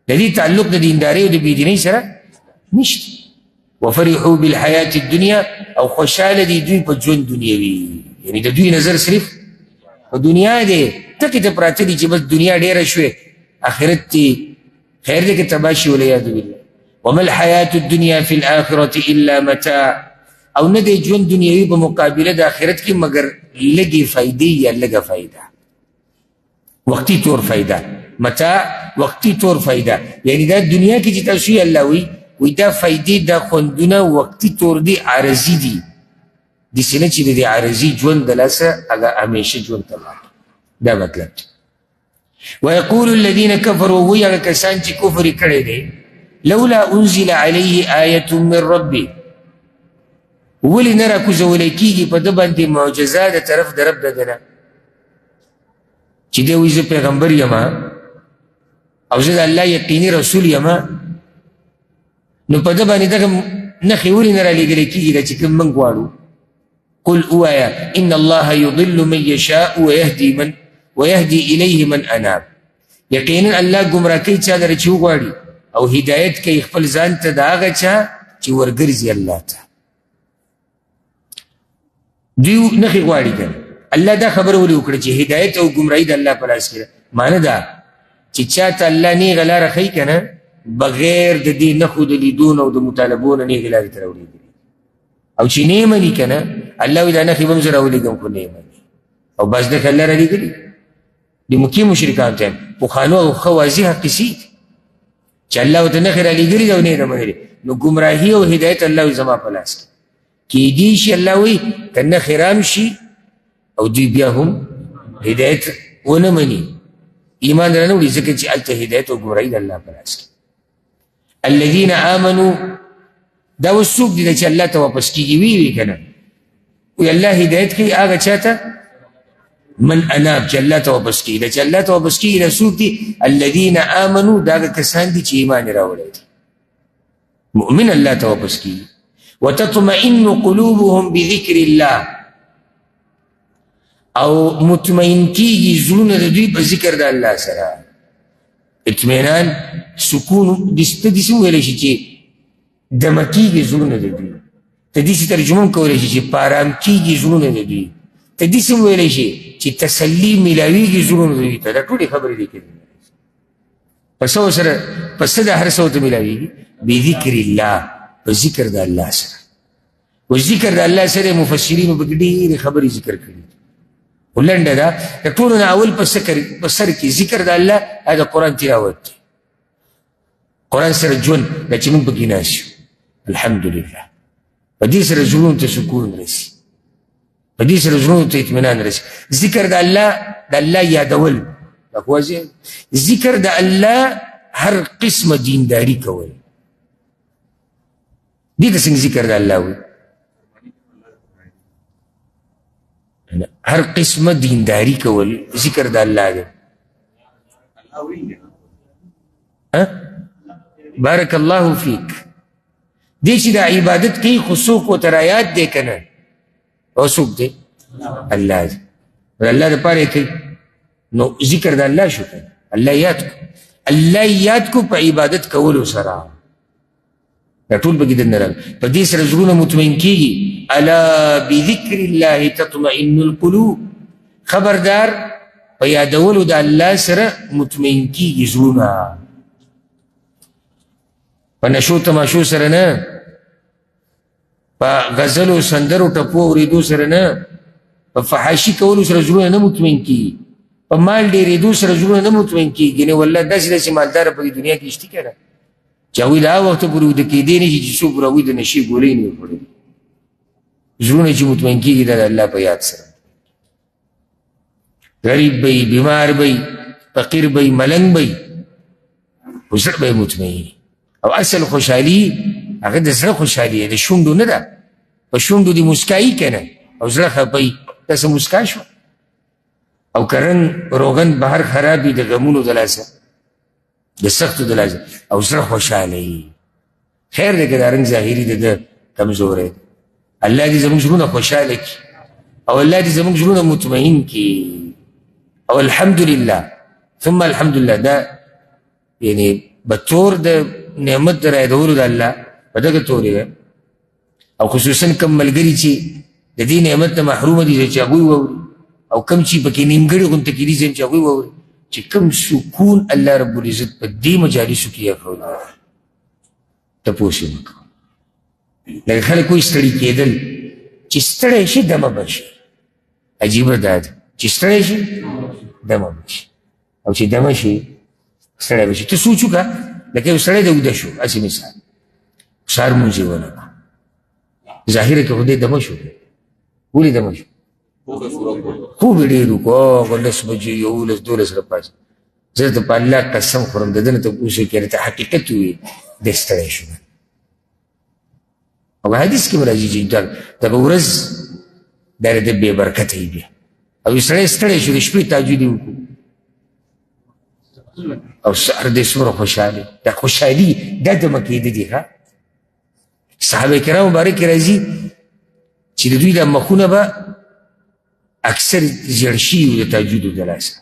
د دې تعلق د دیندارۍ او د بېدینۍ سره نشته وفرحوا بالحیات الدنیا او خوشحاله دي دوی په ژوند دنیوي یعنې د دوی نظر صرف په دنیا دی ټکې ته پراته دي چې بس دنیا ډېره شوې آخرت دی خیر دی که تباه شي والعیاذ بالله وما الحیات الدنیا فی الآخرة الا متاع او نه دی ژوند دنیوي په مقابله د آخرت کې مګر لږې فایدې یا لږه فایده وقتی طور فایده متاع وقتی طور فایده یعنی دا دنیا کې چې تاسو یې الله وی دا فایدې دا خوندونه وقتی طور دی عارضي دي داسې نه چې د دې عارضي ژوند د لاسه هغه همیشه ژوند ته دا مطلب دی ویقول الذین کفروا وی هغه کسان چې کفر یې کړی دی لولا انزل علیه آیة من ربه ولې نه راکوزولی کېږي په ده باندې معجزه د طرف د رب د ده نه چې دی وایي زه پیغمبر یم او زه د الله یقیني رسول یم نو په ده باندې دغه نښې ولې نه رالیږلی کېږي دا چې کوم موږ غواړو قل اوایا ان الله یضل من یشاء ویهدي الیه من اناب یقینا الله ګمراه کوي چا لره چې وغواړي او هدایت کوي خپل ځان ته د هغه چا چې ورګرځي الله ته دوی نخې غواړي که نه. الله دا خبره ولې وکړه چې هدایت او ګمراهي د الله په لاس کې ده. معنی دا چې چاته الله نیغه لاره ښیي که نه بغیر د دې نښو د لیدو نه او د مطالبو نه نیغې لارې ته راوړېږي. او چې نه یې مني که نه الله وایي دا نښې به هم زه راولېږم خو نه یې مني. او بعض نښې الله رالېږلي د مکې مشرکانو ته پخوانو او ښه واضحه قصې دي چې الله ورته نښې رالېږلي دي او نه یې منلې. نو ګمراهي او هدایت الله وایي زما په لاس کې کېدی شي. الله وایي که نښې رام شي او دوی بیا هم هدایت ونه مني ایمان رانه وړي ځکه چې هلته هدایت او ګمراهي د الله په لاس کې. الذین آمنوا دا اوس څوک دي چې الله ته واپس کېږي وی که نه وایي الله هدایت کوي هغه چا ته من اناب چې الله ته واپس کېږي. چې الله ته واپس کېږي دا څوک دي الذین آمنوا دا هغه کسان دي چې ایمان یې راوړی دی مؤمن الله ته واپس کېږي. وتطمئن قلوبهم بذکر الله او مطمئن کېږي زړونه د دوی په ذکر د الله سره. اطمینان سکون ته داسې وویلی شي چې دمه کېږي زړونه د دوی. ته داسې ترجمه هم کولی شي چې په ارام کېږي زړونه د دوی. ته داسې هم ویلی شي چې تسلي میلاویږي زړونو د دوی ته. دا ټولې خبرې دي کړي په څه سره په څه د هر څه ورته میلاویږي بذکر الله په ذکر د الله سره. و ذکر د الله سره مفسرینو پکې ډېرې خبرې ذکر کړي خو لنډه ده. د ټولو نه اول په سر کې ذکر د الله دا د قرآن تلاوت دی. قرآن سره ژوند دا چې موږ پکې ناست یو الحمدلله په دې سره زړونو ته سکون رسي په دې سره زړونو ته اطمینان رسي. ذکر د الله یادول دا خو ذکر د الله هر قسمه دینداري کول دې ته څنګه ذکر د الله وایي. هر قسمه دینداری کول ذکر د الله دی. بارک الله فیک دی چې د عبادت کوي خو څوک ورته رایاد دی که نه او څوک دی الله دی. الله دپاره یې کوي نو ذکر د الله شو که الله یاد کو. الله یاد کو په عبادت کولو سره دا ټول پکې دننه راغلي. په دې سره زړونه مطمئن کېږي. الا بذکر الله تطمئن القلوب خبردار په یادولو د الله سره مطمئن کېږي زړونه. په نشو تماشو سره نه په غزلو سندرو ټپو اورېدو سره نه په فحاشي کولو سره زړونه نه مطمئن کېږي. په مال ډېرېدو سره زړونه نه مطمئن کېږي. نه والله داسې داسې مالداره په دنیا کې شته که نه چې هغوی له هغه وخته پورې وده کېدی نه شي چې څوک پر هغوی د نشې ګولۍ نه وي خوړلي. زړونه چې مطمئن کېږي دا د الله په یاد سره. غریب به وي بیمار به وي فقیر به وي ملنګ به وي خو زړه به یې مطمئن. او اصل خوشحالي هغه د زړه خوشحالي د شونډو نه ده. په شونډو دې مسکایي که نه او زړه خفه وي داسې مسکا شوه. او که رنګ روغن بهر خراب وي د غمونو د لاسه د سختو د لاسه او زړه خوشحاله وي خیر دی که دا رنګ ظاهري د ده کمزوری دی. الله دې زموږ زړونه خوشحاله کړي او الله دې زموږ زړونه مطمئن کړي. او الحمدلله ثم الحمدلله دا یعنې به طور د نعمت د رایادولو د الله په دغه طورې ده. او خصوصا کم ملګري چې د دې نعمت نه محرومه دي چې هغوی واوري او کم چې پکې نیمګړې غونته کې دي چې هغوی واوري چې کم سکون الله رب العزت په دې مجالسو کې اخلي. تپوس یې مه کوه. لکه خلک وایي ستړي کېدل چې ستړی شي دمه به شي. عجیبه دا ده چې ستړی شي دمه به شي او چې دمه شي ستړی به شي. ته سوچ وکړه لکه یو سړی د اوده شو هسې مثال سهار لمونځ یې ونه کړه ظاهره کې خو دی دمه شو. ولې دمه شو؟ خوب یې ډېر وکړو 10 بجې 11 12 راپاڅېد. زه ته په الله قسم خورم د ده نه تپوس وکړې ته حقیقت ووایي دی ستړی شو. او حدیث کې به راځي چې دغه ورځ دا د بې برکته وي بیا او یو سړی ستړی شو د شپې تهجد یې وکړو او سهار دی څومره خوشحالي. دا خوشحالي دا دمه کېده دي ښه. صحابه کرام مبارک راځي چې د دوی دا مخونه به اکثر زیړ شوي وو د تهجدو د لاسه.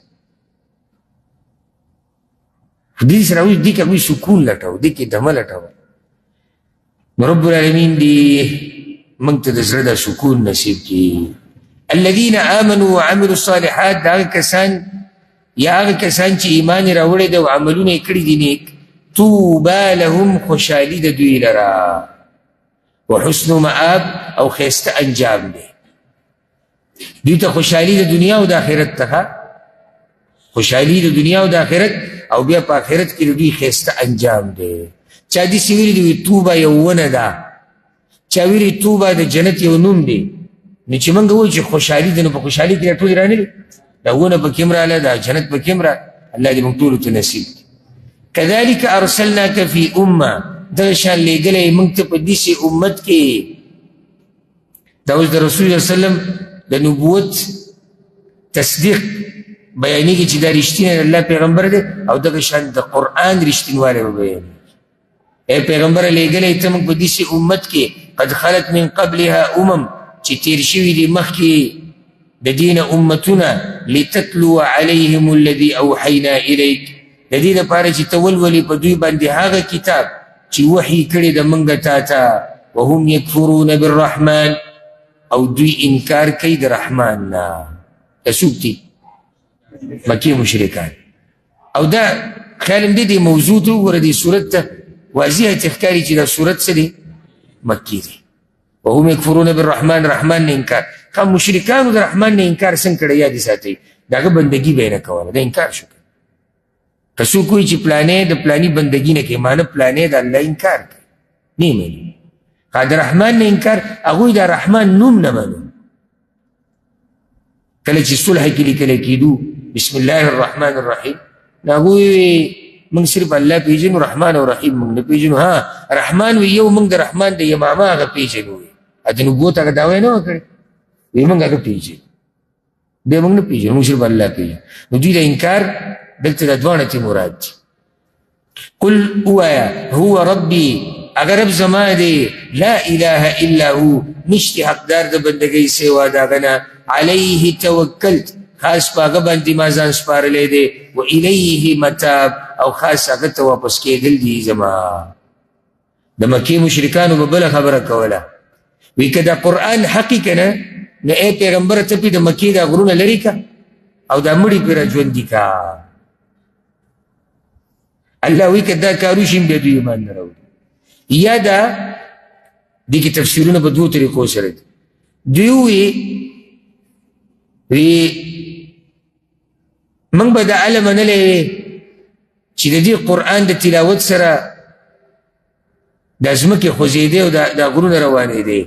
دې سره دې کې هغوی سکون لټوه دې کې دمه لټوه. نو رب العالمین دې موږ ته د زړه دا سکون نصیب کړي الذين آمنوا وعملوا الصالحات دا کسان یا هغه کسان چې ایمان راوړی دی او عملونه یې کړي دي نیک طوبى لهم خوشحالي د دوی لرا وحسن مآب او خیسته انجام دی دوی ته خوشحالي د دنیا او د آخرت ته خوشحالي د دنیا او د آخرت او بیا په آخرت کې د دوی خیسته انجام دی چا داسې ویلي دي توبه یو ونه ده چا ویلي توبه د جنت یو نوم دی نو چې موږ وایو چې خوشحالي ده نو په خوشحالي کې دا ټولې رانغلي دا ونه پکې هم راغله دا جنت پکې هم راغله الله دې موږ ټولو ته نصیب کړي كذلك ارسلناك في امه دغه شان لېږلی موږ ته په داسې امت کې دا اوس د رسول الله وسلم د نبوت تصدیق بیانېږي چې دا رښتینی الله پیغمبر دی او دغه شان د قرآن رښتینوالی به بیانېږي ای پیغمبره لېږلی ته موږ په داسې امت کې قد خلت من قبلها چې تیر شوي دي مخکې د دین امتونه لتتلو علیهم الذي اوحینا الیک د دې لپاره چې ته ولولې په دوی باندې هغه کتاب چې وحي کړی د موږ تا ته وهم یکفرون بالرحمن او دوی انکار کوي د رحمان نه دا څوک دي مکې مشرکان او دا خیال هم دې موضوع ته وګوره دې صورت ته واضحه ښکاري چې دا صورت څه دی مکي دی وهم یکفرون بالرحمن رحمان نه انکار خو مشرکانو د رحمان نه انکار څنګه کړی یاد ساتئ د هغه بندګي به یې نه کوله دا انکار شو که څوک وایي چې پلانې د پلاني بندګي نه کوي مانه پلانې د الله انکار کوي نه مني خو د رحمان نه انکار هغوی د رحمان نوم نه منو کله چې صلح کې لیکلی کېدو بسم الله الرحمن الرحیم نو هغوی موږ صرف الله پیژنو رحمان او رحیم موږ نه پیژنو ها رحمان وی یو موږ د رحمان د یمامه هغه پیژنو د نبوت هغه دعوی نه وکړي وی موږ هغه پیژنو دی موږ نه پیژنو موږ صرف الله پیژنو نو دوی د انکار دلته د دواړه ته مراد دي قل اوایا هو ربي اگر رب زما دی لا اله الا هو نشتی حقدار د بندګۍ سوا د هغه نه علیه توکلت خاص په هغه باندې ما ځان سپارلی دی و الیه متاب او خاص هغه ته واپس کېدل دي زما د مکې مشرکانو به بله خبره کوله وی که دا قرآن حقی که نه نو ای پیغمبره ته پې د مکې دا غرونه لرې که او دا مړي پې را ژوندي که الله وی که دا کار وشي بیا دوی ایمان نه راوړي یا دا دې کې تفسیرونه په دوو طریقو سره دي دوی وی موږ به دا اله منلی چې د دې قرآن د تلاوت سره دا ځمکې خوځېدې او دا غرونه روانېدې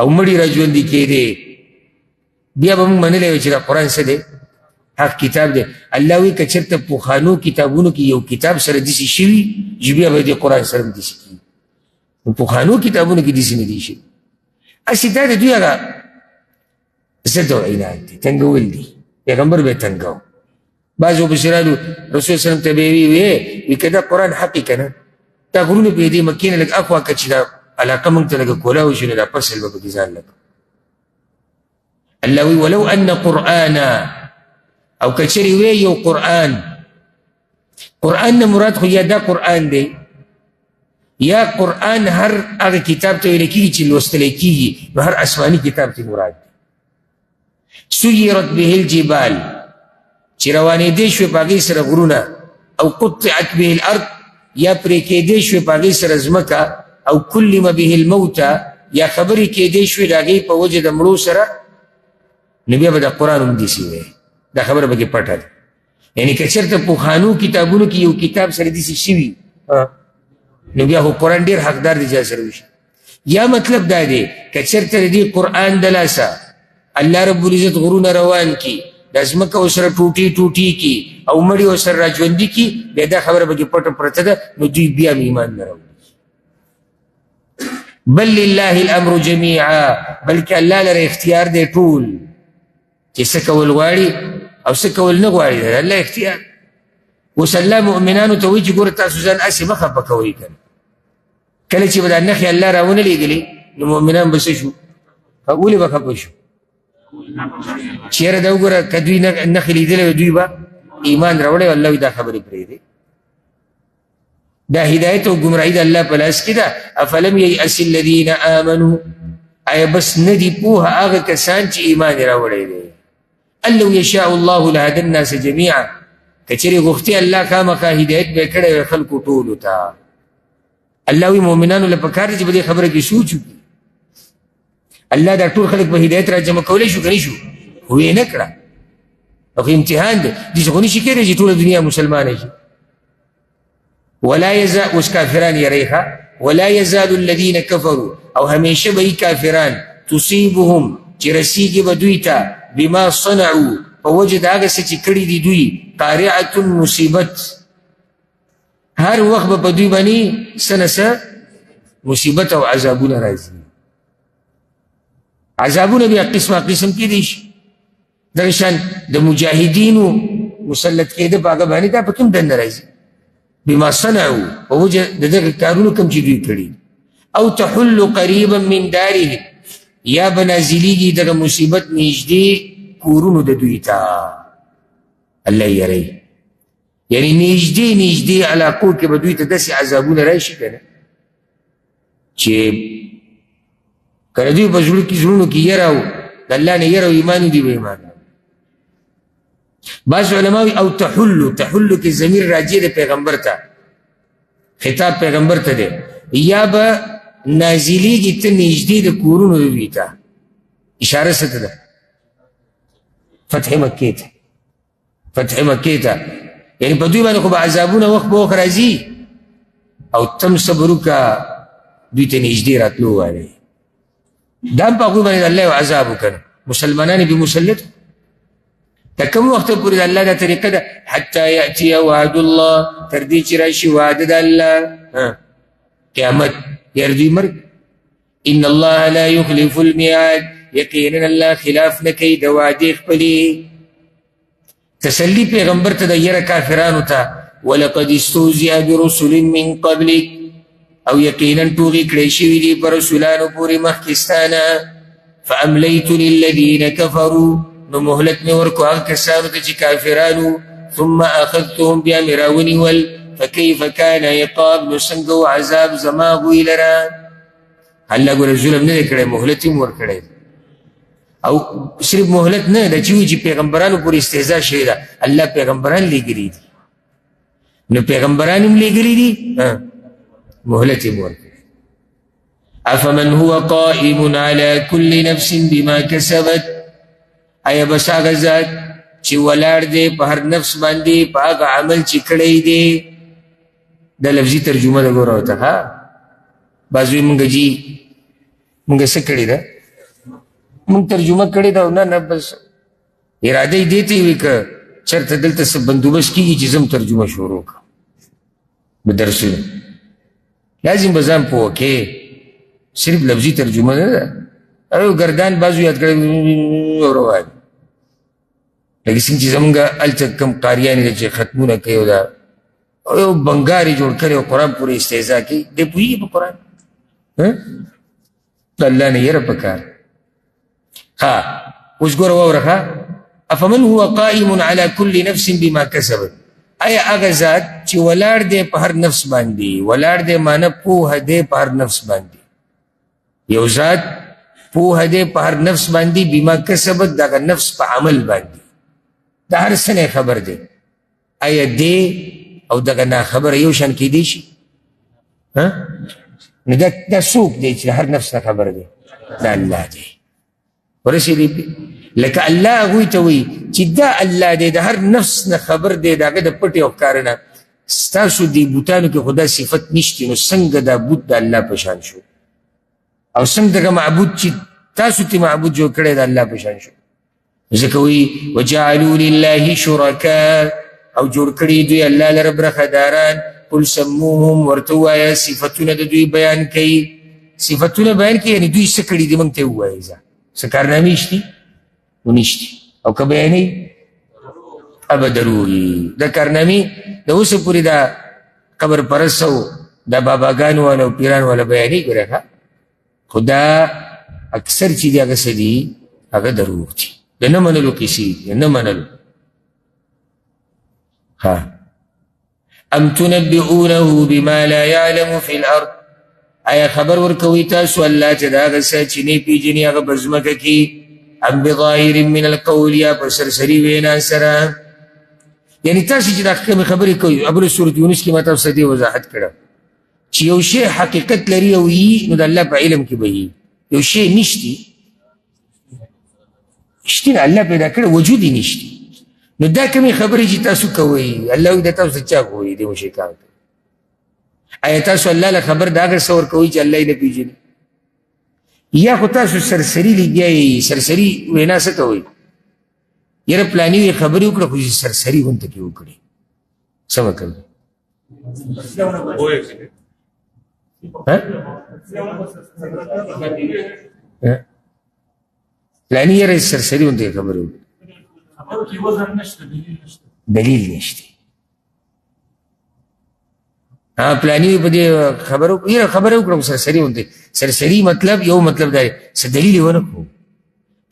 او مړي را ژوندي کېدې بیا به موږ منلی وی چې دا قرآن څه دی حق کتاب دی الله وی که چېرته پخوانو کتابونو کې یو کتاب سره داسې شوي چې بیا به د قرآن سره هم داسې کېږي نو پخوانو کتابونو کې داسې نه دي شوي هسې دا د دوی هغه ضد او عناد دي تنګول دي پیغمبر به تنګو بعض مبصرانو رسول سلم ته به وی که دا قرآن حقی که نه دا غرونه به دې مکې نه لږ اخوا که چې دا علاقه موږ ته لږه کولاو شي نو دا فصل به پکې ځان لږ الله وی ولو ان قرآنا او کچری وی یو قرآن قرآن نه مراد خو یا دا قرآن دی یا قرآن هر هغه کتاب ته ویل کېږي چې لوستلی کېږي نو هر آسماني کتاب ته مراد دی سیرت به الجبال چې روانېدې شوې په هغې سره غرونه او قطعت به الارض یا پرې کېدې شوې په هغې سره ځمکه او کلم به الموته یا خبرې کېدې شوې د هغې په وجه د مړو سره نو بیا به د قرآن هم داسې وی دا خبره به کې پټه ده یعنې که چېرته پخوانو کتابونو کې یو کتاب سره داسې شوي نو بیا خو قرآن ډېر حقدار دی چا سره وشي یا مطلب دا دی که چېرته د دې قرآن د لاسه الله رب العزت غرونه روان کی د ځمکه ورسره ټوټې ټوټې کی او مړي ورسره را ژوندي کی بیا دا خبره به کې پټه پرته ده نو دوی بیا هم ایمان نه راوړي بل لله الامر جمیعا بلکې الله لره اختیار دی ټول چې څه کول غواړي او څه کول نه غواړي د الله اختیار اوس الله مؤمنانو ته وایي چې ګوره تاسو ځان هسې مه خفه کوئ که کله چې به دا نښې الله راونه لېږلې نو مؤمنان به څه شو ولې به خفه شو چېره دا وګوره که دوی نښې لیدلی دوی به ایمان راوړی الله وایي دا خبرې پرېږدئ دا هدایت او ګمراهي د الله په لاس کې ده افلم ییأس الذین آمنوا آیا بس ندی پوها آغا کسان چی ایمان راوڑے دے اللو یشاء اللہ لهدى الناس جميعا کچری غفتی اللہ خامخا ہدایت بے کڑے خلق طولو تا اللہ وی مومنانو لپکار جب دے خبر کی سوچو اللہ دا طول خلق با ہدایت را جمع کولے شو کنی شو ہوئے نکڑا اخی امتحان دے جیسے خونی شکر ہے جی طول دنیا مسلمان ہے جی ولا يزال اس کافران یریخا ولا يزال الذين كفروا او ہمیشہ بئی کافران تصیبهم چرسیگی بدویتا بما صنعوا فوجد آگا سچی کڑی دی دوی قارعت مصیبت ہر وقت بدوی بانی سنسا مصیبت او عذابون رازی عذابون بیا قسم کی دیش درشان دا مجاہدینو مسلط کے دا پاگا بانی دا پا کم دن رازی بما صنعوا فوجد دا کارونو کم چی دوی کڑی او تحل قریبا من دارهم یا بنازلیگی دا مصیبت نیجدی کورونو دا دویتا اللہ یری یعنی نیجدی علاقو کے بدویتا دسی عذابون رائشی کنا چی کردوی بزرو کی زرونو کی یراو دا اللہ نے یراو ایمانو دی با ایمان بعض علماوی او تحلو کی ضمیر راجی دا پیغمبر تا خطاب پیغمبر تا دے یا با نازلیگی تا نیجدی دا کورونو دا دویتا اشارہ ستا دا فتح مکی تا یعنی بدوی بانی خوب عذابون وقت بوخ رازی او تم صبرو کا دوی تا نیجدی راتلو والے دام پا خوب بانی دا اللہ و عذابو کنا مسلمانانی بی مسلط تا کم وقت پوری دا اللہ دا طریقہ دا حتی یأتی وعد اللہ تردی چراشی وعد دا اللہ قیامت یردوی مرگ ان اللہ لا یخلف المیعاد یقیناً اللہ خلاف نکی دوادیخ پلی تسلی پیغمبر تا دیر کافرانو تا وَلَقَدْ اسْتُهْزِئَ بِرُسُلٍ مِّن قَبْلِكَ او یقیناً توغی کڑیشوی دی پر رسولانو پوری مخکستانا فَأَمْلَيْتُ لِلَّذِينَ كَفَرُوا نو محلت میں ورکو آن کسانو تا چی کافرانو ثم آخذتهم بیامراونی وال فَكَيْفَ كَانَ عِقَابْ نسنگو عذاب زماغوی لرا اللہ گو ظلم نے کڑے محلتی مور کڑے او صرف محلت نه دا چیوی چی پیغمبرانو پوری استهزاء شویده اللہ پیغمبران لی گری دی نو پیغمبرانم لی گری دی محلت مور افمن هو قائم على كل نفس بما كسبت ایا بس آگا ذات چی ولار دے پا ہر نفس باندے پا آگا عمل چی کڑی دے دا لفظی ترجمہ دا گو رہا ہوتا ہاں بازوی منگا جی منگا سکڑی دا منگ ترجمہ کڑی دا نا بس ارادہ دیتی ہوئی کہ چرت دلتا سب بندوبست کی چیزم ترجمہ شروع کا بدرسول لازم بزام پوکے صرف لفظی ترجمہ دا او گردان بازو یاد کردی اور رواد لیکن سن چیزا منگا التک کم قاریانی دا چی ختمونا کئیو دا او بنگاری جوڑ کرے و قرآن پوری استعزا کی دے پوئی پا قرآن تو اللہ نے یہ رب پکار اس گو رواو رکھا افمن هو قائم على كل نفس بما كسبت ایا آگا ذات چی ولار دے پا ہر نفس باندی ولار دے مانا پوہ دے پا ہر نفس باندی یو ذات پوہ دے پا ہر نفس باندی بما کسبت دا نفس پا عمل باندی دا ہر سنے خبر دے ایا دے او دا نا خبر یو شان کی دیشی دا سوک دے چی ہر نفس نا خبر دے دا اللہ دے ورسی دی پی لکہ اللہ اگوی تاوی چی دا اللہ دے دا ہر نفس نا خبر دے دا دا پٹی اوکارنا ستاسو دی بوتانو کی خدا صفت نشتی نو سنگ دا بوت دا اللہ پشان شو او سنگ دا معبود چی تاسو تی معبود جو کرے دا اللہ پشان شو ذکوی وجعلو للہ شرکا او جوڑ کری دوی اللہ لرب رخداران قل سموهم ورتوایا صفتون دا دوی بیان کئی صفتون بیان کئی یعنی دوی سکڑی دی منگتے ہوا ایزا سکارنامی اشتی و نشتی او که بیانی اب ضروری دا کارنامی دا اس پوری دا قبر پرسو دا باباگان والا و پیران والا بیانی گو رکھا خدا اکثر چیزی اگر سدی اگر ضرور تھی دا نمانلو کسی دا نمانلو ام تنبئونه بما لا يعلم في الارض آیا خبر ورکوي تاسو الله چې دا هغه څه چې نه پیژني هغه په ځمکه کې ام بظاهر من القول یا په سرسري وینا سره یعنی تاسو چې دا خبرې کوي اول سورۃ یونس کې ما تاسو ته وضاحت کړه چې یو شی حقیقت لري او نو د الله په علم کې به یو شی نشتی شته الله پیدا کړ وجود یې نشته نو دا کومې خبرې چې تاسو کوئ الله دې تاسو چا کوي دې مشرکان آیا تاسو الله له خبر دا څه ورکوي چې الله یې نه پیژني یا خو تاسو سرسري لګیایي سرسري وینا څه کوئ یاره پلاني خبرې وکړه خو سرسري غونته کې وکړي څه وکړي پلاني یاره سرسري غونته خبرې وکړي دلیل نشته پلاني په دې خبرو وکړو سرسري غونته سرسري مطلب یو مطلب دی څه دلیل یې ونه کړو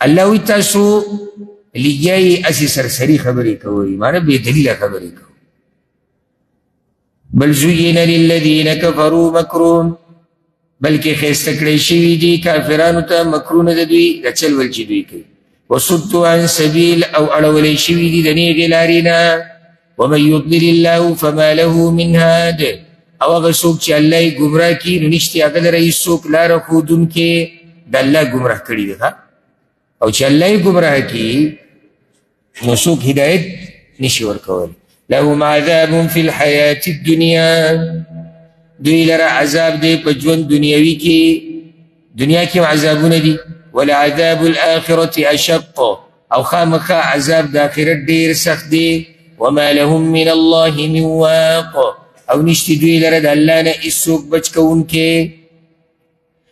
الله وایي تاسو لګیایي اسې سرسري خبرې کوئ معنی بې دلیله خبرې کوئ بل زین للذین کفروا مکرون بلکې ښایسته کړی شوي دي کافرانو ته مکرونه د دوی د چل ول چې دوی کوي وصدوا عن سبیل او اړولی شوي دي د نیغې لارې نه ومن یضلل الله فما له من هاد او هغه څوک چې الله یې ګمراه کړي نو نشته هغه لره هېڅوک لاره ښودونکی د الله ګمراه کړي دی او چې الله یې ګمراه کړي نو څوک هدایت نشي ورکولی لهم عذاب فی الحیاة الدنیا دوی لره عذاب دی په ژوند دنیوي کې دنیا کې عذابونه دي ولعذاب الآخرة اشق او خامخا عذاب د آخرت ډېر سخت دی وما لهم من الله من واق او نشته دوی لره د الله نه هېڅوک بچ کوونکی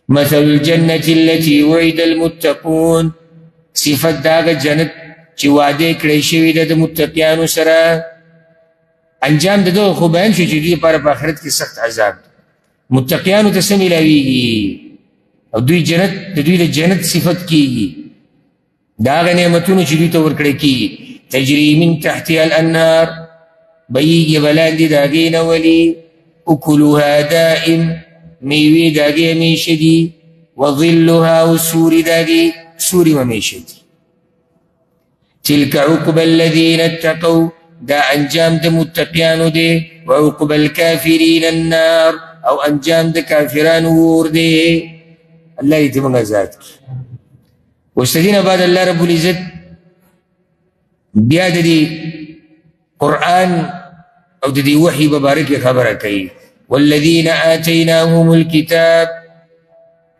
مثل الجنة التي وعد المتقون صفت د هغه جنت چې وعده کړی شوي ده د متقیانو سره انجام د دغه خو بیان شو چې دوی لپاره په آخرت کې سخت عذاب متقیانو ته څه میلاویږي او دوی جنت د دوی د جنت صفت کیږي د هغه نعمتونو چې دوی ته ورکړی کیږي تجري من تحتها الانهار بهیږي به لاندې د هغې نه ولي اکلها دائم میوې د هغې همیشه دي وظلها او سوري د هغې سوري همیشه دي تلك عقبى الذين اتقوا دا انجام د متقیانو دی وعقبى الكافرين النار او انجام د کافرانو اور دی الله دې موږ آزاد کړي اوس د دې نه بعد الله رب العزت بیا د دې قرآن او د دې وحي مبارکې خبره کوي والذین آتیناهم الکتاب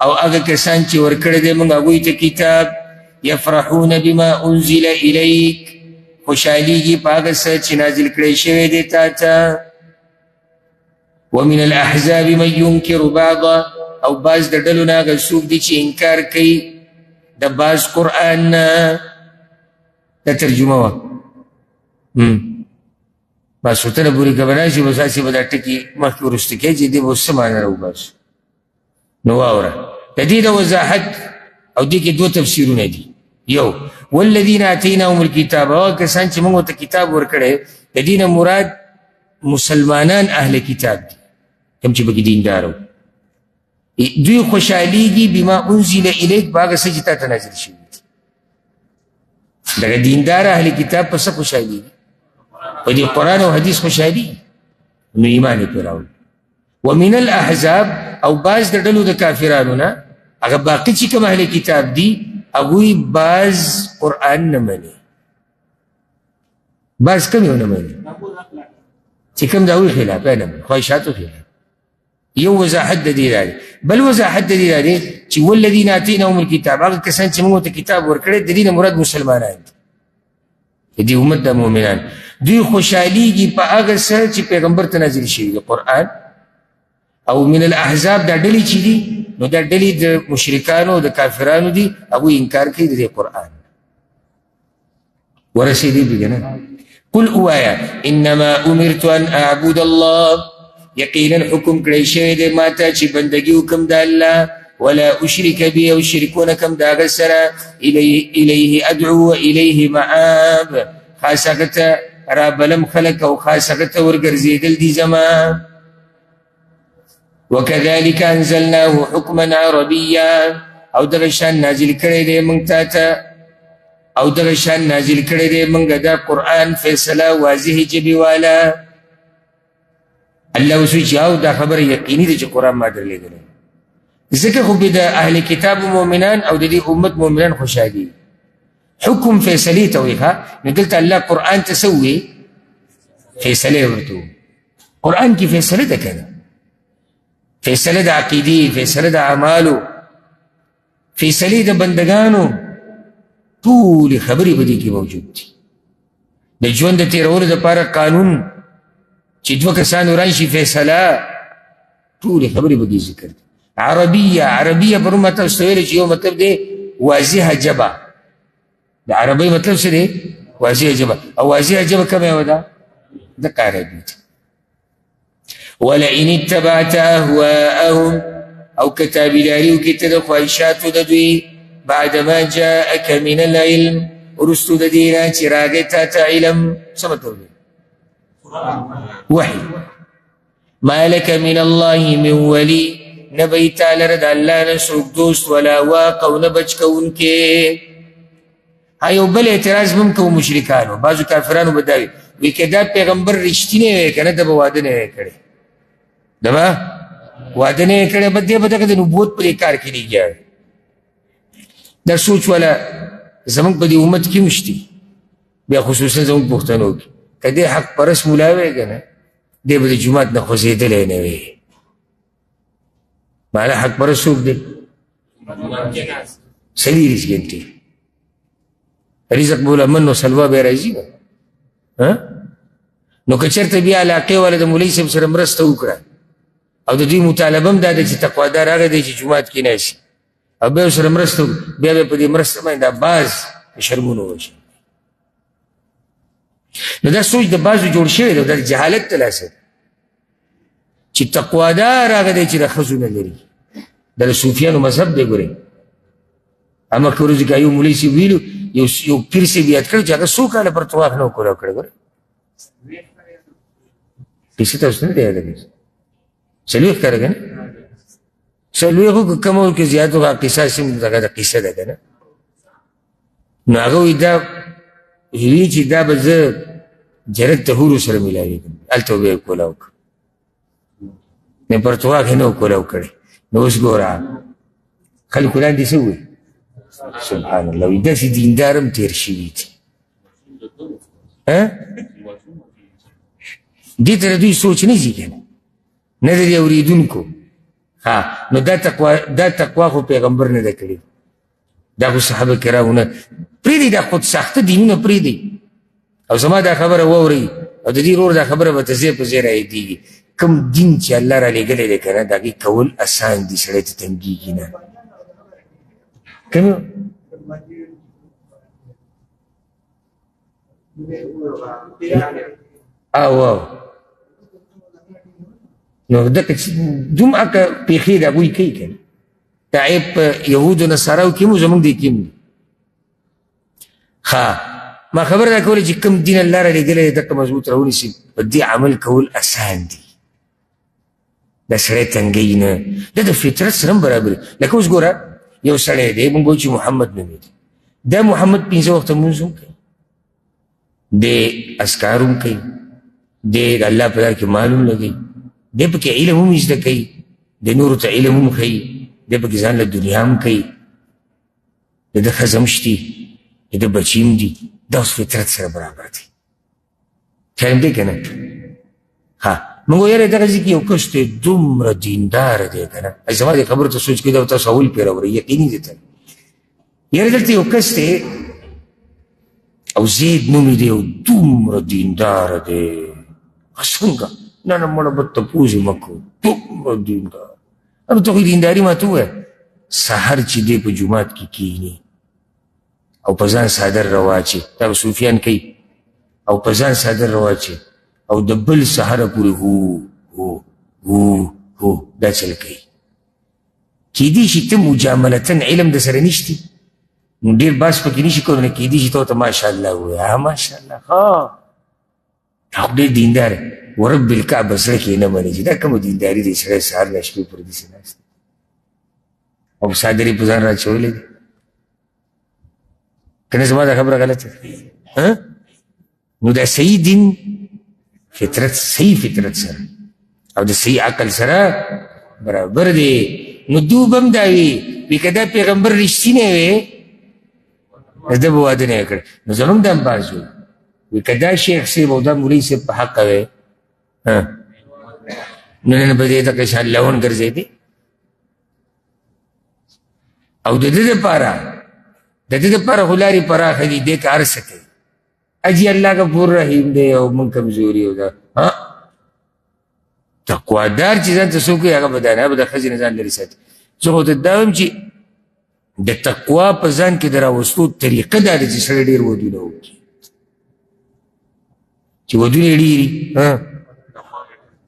او هغه کسان چې ورکړی دی موږ هغوی ته کتاب یفرحون بما انزل الیک خوشحالیږي په هغه څه چې نازل کړی شوی دی تا ته ومن الاحزاب من ينکر بعضا او بعض د ډلو نه هغه څوک دي چې انکار کوي د بعض قرآن نه دا ترجمه وه ماسوتنه پورې که به راشي بس هسې به دا ټکي مخکې وروسته کوي چې دې به اوس څه معنی راوباسو نو واوره د دې د وضاحت او دې کې دوه تفسیرونه دي یو والذین آتیناهم الکتاب هغه کسان چې موږ ورته کتاب ورکړی د دې نه مراد مسلمانان اهل کتاب دي کوم چې پکې دیندار وو دوی خوشحالیږي بما انزل الیک په هغه څه چې تا ته نازل شوي دي دغه دیندار اهل کتاب په څه خوشحالیږي په دې قرآن او حدیث خوشحالیږي نو ایمان یې پرې راوړي ومن الاحزاب او بعض د ډلو د کافرانو نه هغه باقي چې کوم اهل کتاب دي هغوی بعض قرآن نه مني بعض کوم یو نه مني چې کوم د هغوی خلاف یې نه مني خواهشاتو خلاف یو وضاحت د دې دا دی بل وضاحت د دې دا دی چې والذین آتیناهم الکتاب هغه کسان چې موږ ته کتاب ورکړی د دې نه مراد مسلمانان دي د دې امت د مؤمنان دوی خوشحالیږي په هغه څه چې پیغمبر ته نازل شوي د قرآن او من الاحزاب دا ډلې چې دي نو دا ډلې د مشرکانو د کافرانو دي هغوی انکار کوي د دې قرآن ورسېدې دي که نه قل اوایا انما امرت ان اعبد الله یقینا حکم کړی شوی دی ما ته چې بندګي وکړم د الله ولا اشرک بی او شرک ونه کړم د هغه سره الیه ادعو و الیه مآب خاص هغه ته رابلم خلک او خاص هغه ته ورګرځېدل دي زما وكذلك انزلناه حكما عربيا او دغه شان نازل کړی دی موږ ته او دغه شان نازل کړی دی موږ دا قرآن فیصله واضح جبی والا. الله وسوچ او دا خبر یقیني دی چې قرآن ما درلېږلی ځکه خو به د اهل کتاب مؤمنان او د دې امت مؤمنان خوشحالي حکم فیصلې ته وایي ښه. نو دلته الله قرآن ته څه ووایي؟ فیصلې ورته قرآن کې فیصله ده که نه؟ فیصله د عقیدې، فیصله د اعمالو، فیصلې د بندګانو، ټولې خبرې په دې کې موجود دي. د ژوند د تېرولو دپاره قانون چې دوه کسانو راشي فیصله، ټولې خبرې په کې ذکر دي. عربیه پرون ما تاسو ته ویلې چې یو مطلب دی واضحه ژبه. د عربۍ مطلب څه دی؟ واضحه ژبه. او واضحه ژبه کومه یوه ده؟ دقه عربي ده. ولئن اتبعت اهواءهم او کتابداري وکړې ته د خواهشاتو د دوی بعد ما جاءك من العلم وروستو د دې نه چې راغی تا ته علم. څه مطلب دی؟ وحي. ما لك من الله من ولي نه به یې تا لره د الله نه څوک دوست ولا واق او نه بچ کوونکی. یو بل اعتراض به هم کوو مشرکانو، بعضو کافرانو به دا وي که دا پیغمبر رښتینی وی که نه ده به واده نه وی کړی، ده به واده نه وی کړی، به دی به دغه د نبوت په دې کار کې لګیا وی. دا سوچ والا زمونږ په دې امت کې هم شته، بیا خصوصا زمونږ پښتنو کې. که دی حق پرست ملا وی که نه دی به د جومات نه خوځېدلی نه وی. معنی حق پرست څوک دی؟ څلېرویشت ګنټې رزق بوله من و سلوا به راځي نه. نو که چېرته بیا علاقې والا د مولوي صاحب سره مرسته وکړه او د دوی مطالبه هم دا ده چې تقوادار هغه دی چې جومات کې ناشي او بیا ورسره مرسته وکړه، بیا به په دې مرسته باندې دا باز د شرمونو وشي. نو دا سوچ د بازو جوړ شوی دی، دا جهالت ته لاسه چې تقوادار هغه دی چې د ښځو نه لري. دا د صوفیانو مذهب دی. ګورئ اما که ورځې که یو مولوي صاحب ویلو یو پیر صاحب یاد کړی چې هغه څو کاله پر طواف نه و کولاو کړی. ګورئ کیسې تاسو نه دی یاده؟ څلوېښت کاله که نه؟ څلوېښت خو که کم او که زیات هغه قصه سیم دغه د قصه ده که نه. نو هغه وایي دا وایي چې دا به زه جنت ته حورو سره میلاوېږم، هلته به یې کولاو کړ. نه پر طواف یې نه و کولاو کړی. نو اوس ګوره خلکو لاندې څه وایي؟ سبحان الله. وایي داسې دیندار هم تېر شوي دي. دې ته د دوی سوچ نه ځي که نه، نه د دې اورېدونکو. نو دا تقوا خو پیغمبر نه ده کړې، دا خو صحابه کرامو نه. پرېږدئ دا خود ساخته دینونه پرېږدئ او زما دا خبره واورئ او د دې ورور دا خبره به ته ځای په ځای رایادېږي. کوم دین چې الله را لېږلی دی که نه، د هغې کول اسان دي، سړی ته تنګېږي نه. کوم او نو دکه چې دومره که پېښې د هغوی کوي که نه، دا عیب په یهودو نصاراو کې هم زمونږ دی کې هم دی. ما خبره دا کوله چې کوم دین الله را لېږلی دی دقه مضبوط راونیسي، په دې عمل کول اسان دي. دا سړی تنګوي نه، دا د فطرت سره هم برابر. لکه اوس ګوره یو سړی دی، موږ وایو چې محمد نومېږي، دا محمد 5 وخته لمونځ هم کوي، دی اذکار هم کوي، دی د الله په لار کې مال هم لګوي، دی پکې علم هم زده کوي، دی نورو ته علم هم ښیي، دی پکې ځان له دنیا هم کوي، د ده ښځه هم شتي، د ده بچي هم دي. دا اوس فطرت سره برابر دی. خیال دی که نه؟ موږ یاره دغه ځای کې یو کس دی دومره دینداره دی که نه، زما دې خبرو ته سوچ کوي دا تاسو اول پرې راوړئ، یقیني دی ته. یاره دلته یو کس دی او زید نوم یې دی او دومره دینداره دی. څنګه؟ نه نه مړه به تپوس یې مه کوو، دومره دینداره. نو ته خو دینداري ماته ووایه. سحر چې دی په جومات کې کښېني او په ځان څادر راواچي، دا به صوفیان کوي، او په ځان څادر راواچي او د بل سحره پورې هو هو هو هو دا چل کوي. کیدی شي ته مجاملتن علم د سره نشتی، نو ډېر باس پکې نشي کولی، کیدی شي ته ورته ماشاءالله ووایې. ماشاءالله دا خو ډېر دیندار ورب الکعبه سره کې نه مني چې دا کومه دینداري دی سړی سهار له شپې پورې داسې ناست او څادرې په ځان راچولې دي که نه زما دا خبره غلطه نو دا صحیح دین فطرت صحیح فطرت سره او د صحیح عقل سره برابر دی نو دوب هم دا وي که دا پیغمبر رښتینی وی ده به واده نه یې کړی نو زمونږ دا هم باز وي که دا شیخ صاحب او دا مولوي صاحب په حقه وی نو نن به دې دغه شان لون ګرځېدی او د دې دپاره خو لارې پراخه دي دې که هر څه کوي اجي الله غفور رحیم دی او موږ کمزوري او دا تقوادار چې ځان ته څوک وي هغه به دا به د ښځې نه ځان لرې ساتي زه خو ته دا وایم چې د تقوا په ځان کې د راوستو طریقه دا ده چې سړی ډېر ودونه وکړي چې ودونه یې ډېري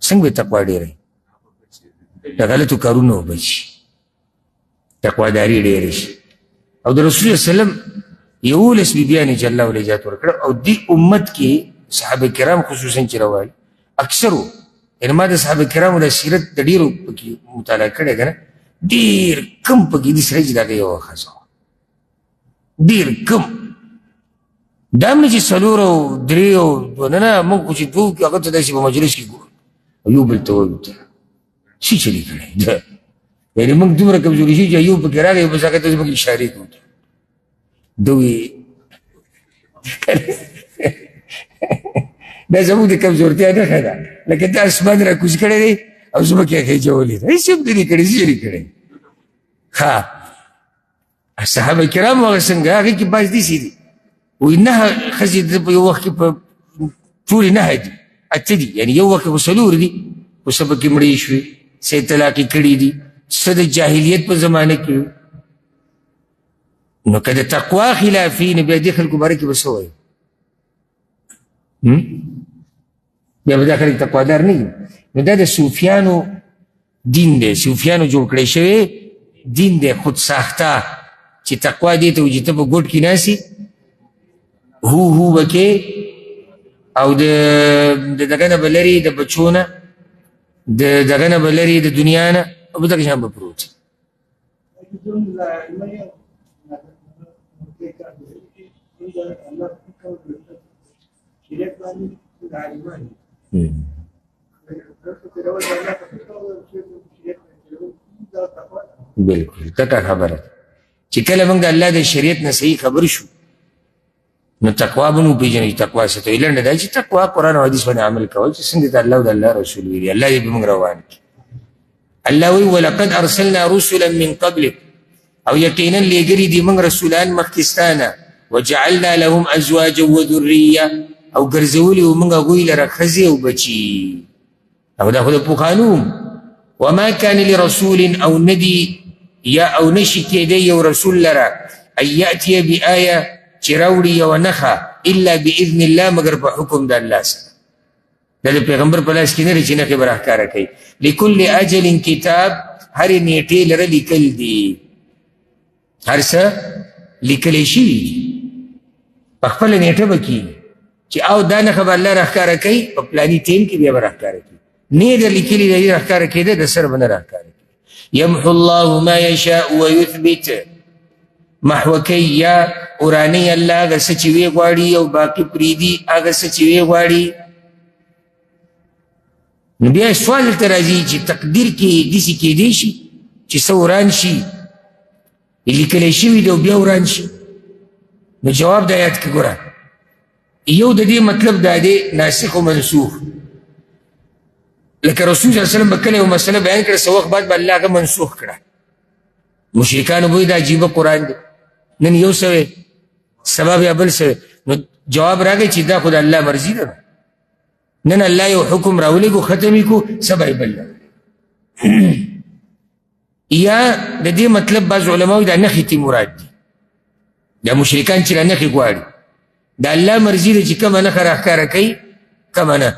څنګه به تقوا ډېره د غلطو کارونو وبچي تقواداري ډېره شي او د رسول الله وسلم 11 بیبیانې چې الله ولې اجازت ورکړه او دې امت کې صحابه کرام خصوصا چې راوایي اکثرو یعنې ما د صحابه کرامو د سیرت د ډېرو پکې مطالعه کړی که نه ډېر کم پکې دي سړی چې د هغې یوه ښځه وه ډېر کم دا هم نه چې 4 او 3 او 2 نه موږ خو چې 2 هغه ته داسې په مجلس کې ګورو او یو بل ته وایو ته څه چلي کړی ده یعنې موږ دومره کمزوري شي چې یو پکې راغی بس هغه ته موږ اشارې کوو ده وایي دا زموږ د کمزورتیا نښه ده لکه دا اسمان را کوز کړی دی او ځمکې هغې جولې ده هېڅ هم نه دي کړی څه یې کړی صحابه کرام هغه څنګه هغې کې بعض داسې دي وایي 9 ښځې د په یو وخت کې په ټولې 9 دي 8 دي یعنې یو وخت کې خو 4 دي خو څه پکې مړې شوې څه یې طلاقې کړي دي څه د جاهلیت په زمانه کې نو که د تقوا خلافي نو بیا دې خلکو باره کې به څه وایي بیا به دا خلک تقوادار نه وي نو دا د صوفیانو دین دی صوفیانو جوړ کړی شوی دین دی خود ساخته چې تقوا دې ته وي چې ته په ګوټ کې ناسي هو به کې او د دغه نه به لرې د بچو نه د دغه نه به لرې د دنیا نه او په دغه شان به پروت بلکل تکه خبره چې کله موږ د الله د شریعت نه صحیح خبر شو نو تقوا به مو پېژنو چې تقوا څه ته وایي لنډه دا چې تقوا قرآن او حدیث باندې عمل کول چې څنګه د الله او د الله رسول ویلي الله دې په موږ روان کړي الله وایي ولقد ارسلنا رسلا من قبلک او یقینا لېږلي دي موږ رسولان مخکې ستا نه وجعلنا لهم ازواجا وذریه او ګرځولي وو موږ هغوی لره ښځې او بچي او دا خو د پوخانو وما كان لرسول او ندي یا او نشي کېدی یو رسول لره ان یأتي بآیه چې راوړي یوه نښه الا باذن الله مګر په حکم د الله سره دا د پیغمبر په لاس کې نه دی چې نښې به راښکاره کوي لکل اجل کتاب هرې نیټې لره لیکل دي هر څه لیکلی شوي دي په خپله نیټه به کېږي چې او دا نښه به الله راښکاره کوي په پلاني ټیم کې بیا به راښکاره کوي نه ده لیکلي د دې راښکاره کېده د سر به نه راښکاره کوي یمحو الله ما یشاء ویثبت محو کوي یا ورانوي الله هغه څه چې ویې غواړي او باقي پرېږدي هغه څه چې ویې غواړي نو بیا سوال دلته راځي چې تقدیر کې داسې کېدی شي چې څه وران شي لیکلی شوي دی او بیا وران شي نو جواب د آیات کې ګوره یو د دې مطلب دا دی ناسخ و منسوخ لکه رسول صلی الله علیه وسلم به کله یو مسله بیان کړه څه وخت بعد به الله هغه منسوخ کړه مشرکانو به وایي دا عجیبه قرآن دی نن یو څه سبب یا بل څه نو جواب راغی چې دا خو د الله مرضي ده نن الله یو حکم راولېږو ختم یې کړو سبا یې بل یا د دې مطلب بعض علما وایي دا نښې تی مراد دي دا مشرکان چې دا نښې غواړي د الله مرضي ده چې کومه نښه راښکاره کوي کومه نه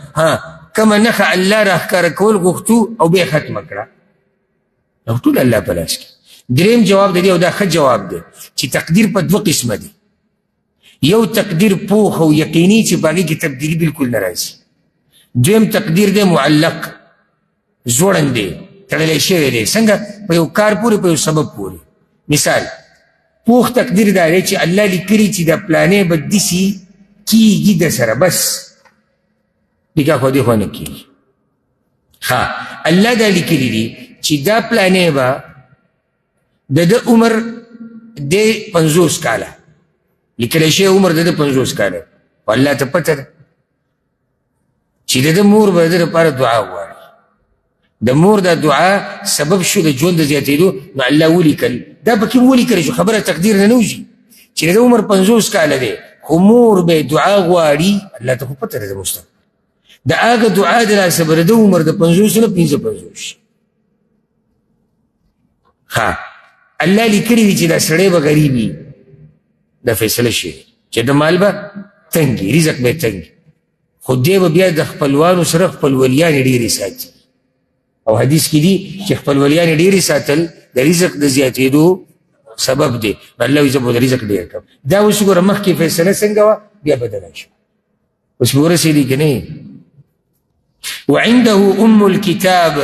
کومه نښه الله راښکاره کول غوښتو او بیا یې ختمه کړه او ټول الله په لاس کې دریم جواب د دې او دا ښه جواب دی چې تقدیر په 2 قسمه دی یو تقدیر پوخ او یقیني چې په هغې کې تبدیلي بلکل نه راځي دویم تقدیر دی معلق، زوړند دی، تړلی شوی دی. څنګه؟ په یو کار پورې، په یو سبب پورې. مثال پوخ تقدیر دا دی چې الله لیکلي چې دا پلانې به داسې کېږي د سره، بس نکاح خو دې خو نه کېږي. ها الله دا لیکلي دي چې دا پلانې به د ده عمر د 50 کاله، لیکلی شوی عمر د ده 50 کاله، خو الله ته پته ده چې د ده مور به د ده لپاره دعا غواړي. د مور دا دعا سبب شو د ژوند د زیاتېدو، نو الله ولیکل. دا پکې ولیکلی چې خبره تقدیر نه وځي چې د ده عمر 50 کاله دی، خو مور به دعا غواړي. الله ته خو پته ده د مستقبل د هغه دعا د لاسه به د ده عمر د 50 نه 55 شي. ها الله لیکلی دی چې دا سړی به غریب وي، دا فیصله شوې چې د مال به تنګي، رزق به تنګي، خو دی به بیا د خپلوانو سره خپل ولیانې ډېرې ساتي. او حدیث کې دي چې خپل ولیانې ډېرې ساتل د رزق د زیاتېدو سبب دی. الله وایي زه به د رزق ډېر کړم. دا اوس ګوره مخکې فیصله څنګه وه، بیا بدله شوه، اوس به ورسېدي که نه. وعنده ام الكتاب،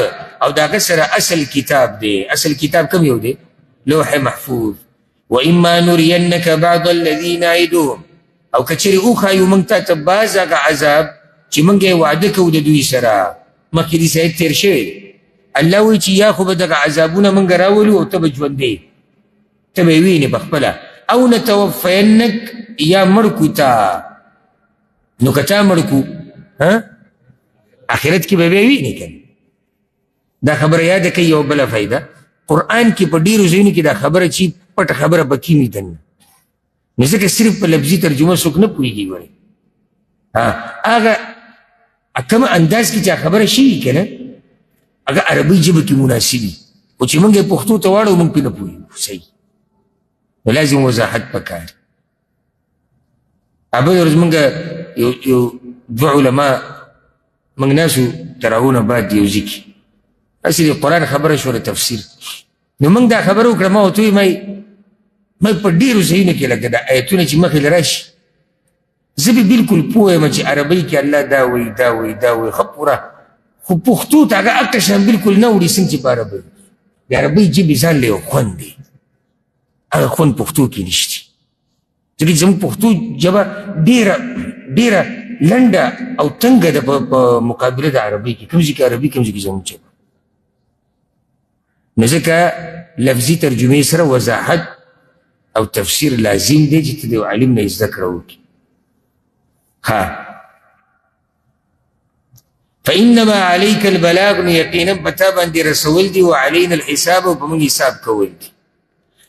او د هغه سره اصل کتاب دی. اصل کتاب کوم یو دی؟ لوح محفوظ. واما نرینک بعض الذین نعدهم، او کچرې وښایو موږ تا ته بعض هغه عذاب چې موږ یې وعده کوو د دوی سره. مخکې دې سید تېر شوی دی. الله وایي چې یا خو به دغه عذابونه موږ راولو او ته به ژوندی، ته به یې وینې پخپله، او نتوفینک، یا مړ کړو تا. نو که تا مړ کړو آخرت کې به بیا وینې که نه. دا خبره یاده کوي. یو بله فایده قرآن کې په ډېرو ځایونو کې دا خبره چې پټه خبره پکې نه دننه، نو ځکه صرف په لفظي ترجمه څوک نه پوهېږي. ولې هغه کوم انداز کې چې خبره شوي که نه، هغه عربي ژبه کې مناسبي، خو چې موږ یې پښتو ته واړو موږ پرې نه پوهېږو صحیح، نو لازم وضاحت پکار. بله ورځ موږ یو 2 علما موږ ناسو تراونه بعد یو ځای کې هسې د قرآن خبره شوه د تفسیر، نو موږ دا خبره وکړه. ما ورته وایي ما په ډېرو ځایونو کې لکه دا ایتونه چې مخې له راشي زه به بلکل پوه یم چې عربۍ کې الله دا وایي دا وایي دا وایي ښه پوره، خو پښتو ته هغه هغه شان بلکل نه وړي څنګه چې په عربۍ. د عربۍ ژبې ځان له یو خوند دی، هغه خوند پښتو کې نشته. ځکه زموږ پښتو ژبه ډېره لنډه او تنګه ده په مقابله د عربۍ کې. کوم ځای کې عربي، کوم ځای کې زموږ ژبه. نو ځکه لفظي ترجمې سره وضاحت او تفسیر لازم دی چې ته د یو عالم نه زده کړه وکړي. فإنما عليك البلاغ، نو یقینا په تا باندې رسول دي، وعلينا الحساب، او په موږ حساب کول دي.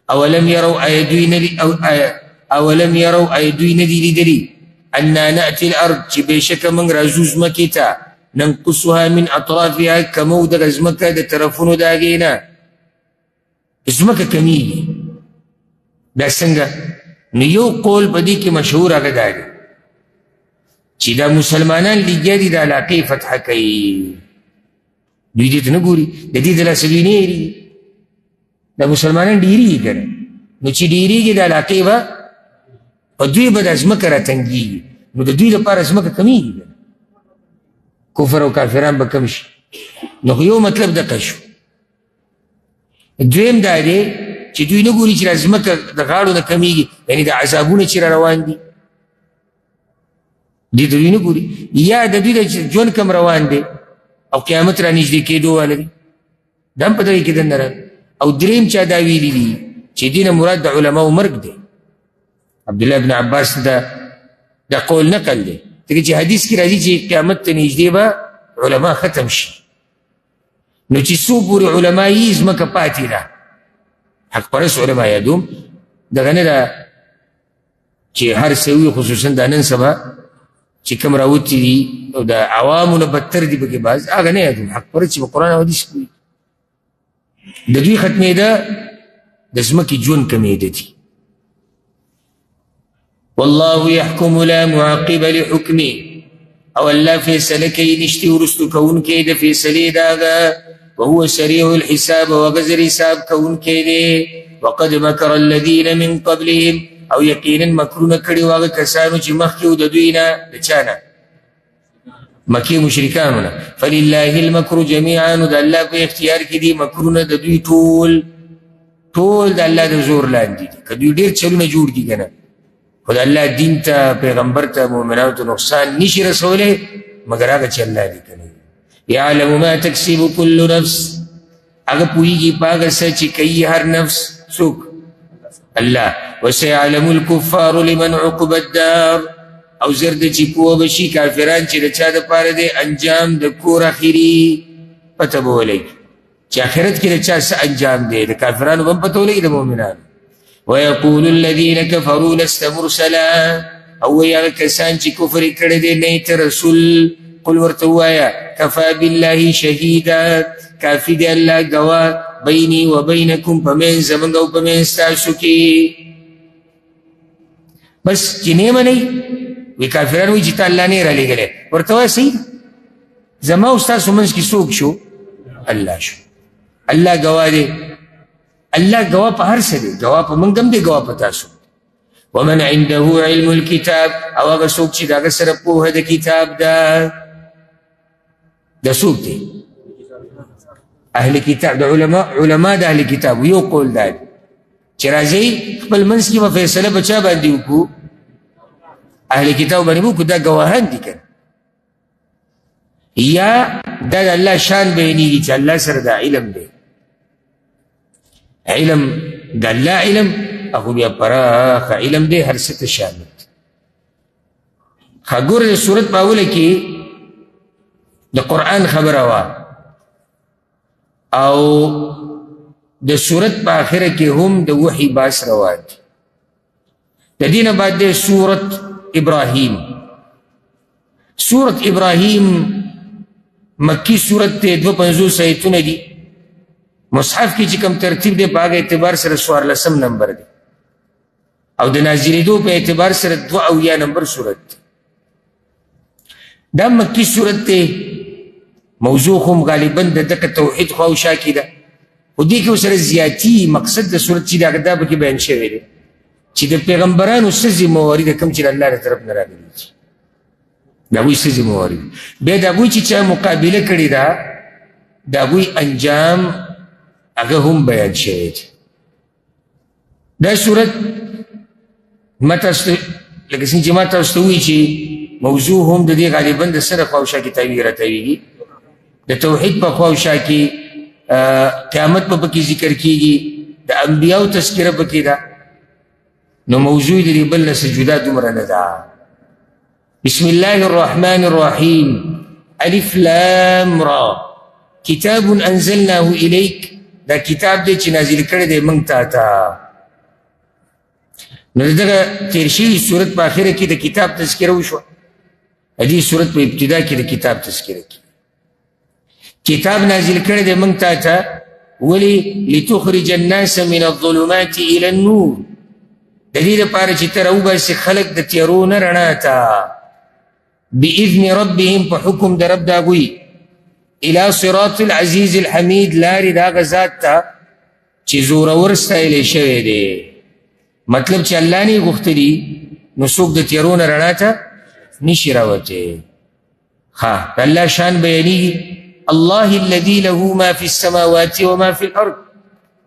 اولم يروا ایدوی ندي لیدلي انا نأتي الارض چې بېشکه موږ راځو ځمکې ته، ننقصها من اطرافها، کمو دغه ځمکه د طرفونو د هغې نه. ځمکه کمیږي، دا څنګه؟ نو یو قول په دې کې مشهور هغه دا دی چې دا مسلمانان لګیا دي د علاقې فتح کوي، دوی دې ته نه ګوري، د دې د لاسه دوی نه هېرېږي. دا مسلمانان ډېرېږي که نه، نو چې ډېرېږي د علاقې به په دوی به دا ځمکه راتنګېږي، نو د دوی لپاره ځمکه کمیږي، کفر او کافران به کم شي. نو یو مطلب دقه شو. دویم دا دی چې دوی نه ګوري چې دا ځمکه د غاړو نه کمیږي، یعنې د عذابونه چې را روان دي دې ته دوی نه ګوري، یا د دوی د ژوند کم روان دی او قیامت را نږدې کېدو واله دی، دا هم په دغې کې دننه راغلی. او دریم چا دا ویلي دي چې دې نه مراد د علماو مرګ دی. عبدالله بن عباس دا قول نقل دی، ځکه چې حدیث کې راځي چې قیامت ته نږدې به علما ختم شي. نو چې څو پورې علما یي ځمکه پاتې ده، حق پرست علما یادوم، دغه نه ده چې هر څه وي، خصوصا دا نن سبا چې کوم راوتي دي او د عوامو نه بدتر دي پکې بعض، هغه نه یادوم. حق پرست چې په قرآن او حدیث کوي، د دوی ختمېده د ځمکې ژوند کمېده دي. والله يحكم لا معقب لحكمه، او الله فیصله کوي نشتی ورستو کوونکی د فیصلې د هغه، وهو سریع الحساب، وغزر حساب کوونکی دی. وقد مکر الذین من قبلهم، او یقینا مکرونه کړي هغه کسانو چې مخکې و د دوی نه. د چا نه؟ مکی مشرکانونا فلله المکر جمیعا دا اللہ پہ اختیار کی دی مکرون دا دوی ټول د الله د زور لاندې دي که دوی ډېر چلونه جوړ دي که نه خو د الله دین ته پیغمبر ته مؤمنانو ته نقصان نشي رسولی مګر هغه چې الله لیکلی یعلم ما تکسب کل نفس هغه پوهېږي په هغه څه چې کوي هر نفس څوک الله وسيعلم الكفار لمن عقب الدار او زر د چې پوه به شي کافران چې د چا دپاره دی انجام د کور اخري پته به ولګي چې آخرت کې د چا څه انجام دی د کافرانو به هم پته ولګي د مؤمنانو ويقول الذين كفروا لست مرسلا او وایي هغه کسان چې کفر یې کړی دی نه ته رسول قل ورته ووایه کفا بالله شهیدا کافي دی الله ګواه بیني و بینکم په منځ زموږ او په منځ ستاسو کې بس چې نه منئ وی کافران وی چې تا الله نه رالیږلی ورته وایه صحیح ده زما او ستاسو منځ کې څوک شو الله شو الله ګواه دی الله ګواه په هر څه دی ګواه په موږ هم دی ګواه په تاسو ومن عنده علم الكتاب او هغه څوک چې د هغه سره پوهه د کتاب ده دا څوک دی اهل کتاب د علما د اهل کتاب یو قول دا دی چې راځئ خپل منځ کې به فیصله په چا باندې وکړو اهل کتاب باندې وکړو دا ګواهان دي که یا دا د الله شان بیانېږي چې الله سره دا علم دی علم د الله علم هغه بیا پراخه علم دی هر څه ته شامل ښه ګوره د صورت په اوله کې د قرآن خبره وه او د صورت په آخره کې هم د وحی باس روان دي د دې نه بعد دی صورت ابراهیم صورت ابراهیم مکی صورت ته 52 آیتونه دي مصحف کې چې کوم ترتیب دی په هغه اعتبار سره 14 نمبر دی او د نازلېدو په اعتبار سره 82 نمبر صورت دی دا مکی صورت ته موضوع هم غالبا د دغه توحید خواوشا کې ده خو دې کې ورسره زیاتي مقصد د صورت چې د دا پکې بیان شوی دی چې د پیغمبرانو څه ذمهواري ده کوم چې د الله له طرف نه راغلي دي د هغوی څه ذمهواري بیا د هغوی چې چا مقابله کړې ده د هغوی انجام هغه هم بیان شوی دی دا صورت ما تاسو لکه څنګه چې ما تاسو ته ووایي چې موضوع هم د دې غالبا د سره خواوشا کې راتویږي د توحید په خواوشا کې قیامت په پکې ذکر کېږي د انبیاو تذکره پکې ده نو موضوع د دې بل نه څه جدا دومره نه ده بسم الله الرحمن الرحیم الف لام را کتاب انزلناه الیک دا کتاب دی چې نازل کړی دی موږ ته نو دغه تیر شوي صورت په آخره کې د کتاب تذکره وشوه دې صورت په ابتدا کې د کتاب تذکره کې کتاب نازل کړی دی موږ ته ولې لتخرج الناس من الظلمات الى النور د دې لپاره چې ته راوباسې خلک د تیارو نه رڼا ته باذن ربهم په حکم د رب د هغوی الى صراط العزیز الحمید لارې د هغه ذات ته چې زورور ستایلی شوی دی مطلب چې الله نه یې غوښتلي نو څوک د تیارو نه رڼا ته نشي راوتی ښه د الله شان بیانېږي الله الذي له ما في السماوات وما في الارض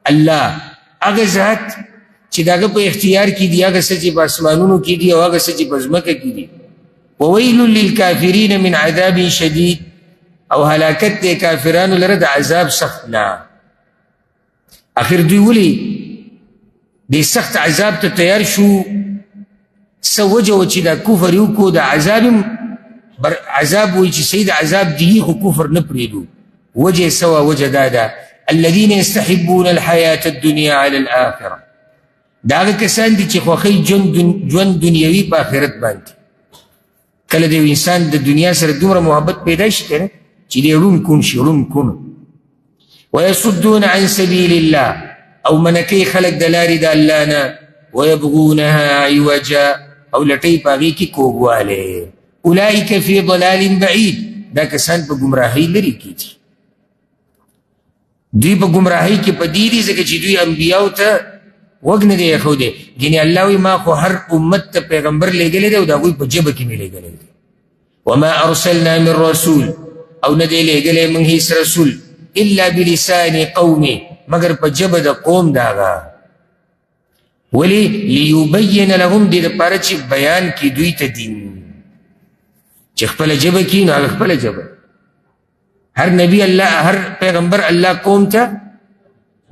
الله هغه ذات چې د هغه په اختیار کې دي هغه څه چې په اسمانونو کې دي او هغه څه چې په ځمکه کې دي وویل للکافرین من عذاب شدید او هلاکت دی کافرانو لره د عذاب سخت نه آخر دوی ولې دې سخت عذاب ته تیار شو څه وجه و چې دا کفر یې وکړو د عذاب وایي چې صحیح د عذاب دی خو کفر نه پرېږدو وجه څه وه وجه دا ده الذین یستحبون الحیاة الدنیا علی الآخرة دا هغه کسان دي چې خوښوي ژوند دنیوي په آخرت باندې کله د یو انسان د دنیا سره دومره محبت پیدا شي که نه چې دی ړوند کون شي ړوند کون ویصدون عن سبیل الله او منکې خلک د لارې د الله نه ویبغونها عوجا او لټۍ په هغې کې کوږوالی اولئک فی ضلال بعید دا کسان په ګمراهۍ لرې کې دي دوی په ګمراهۍ کې په دې دي ځکه چې دوی انبیاو ته غوږ نه دی ایښودی ګینې الله وایي ما خو هر امت ته پیغمبر لېږلی دی او د هغوی په ژبه کې مې لېږلی دی وما ارسلنا من رسول او ندی لېږلی موږ هیڅ رسول الا بلسان قومه مگر په ژبه د قوم داغه ولې لیبین لهم دې دپاره چې بیان کړي دوی ته دین چې خپله ژبه کړي نو هغه خپله ژبه هر نبی الله هر پیغمبر الله قوم ته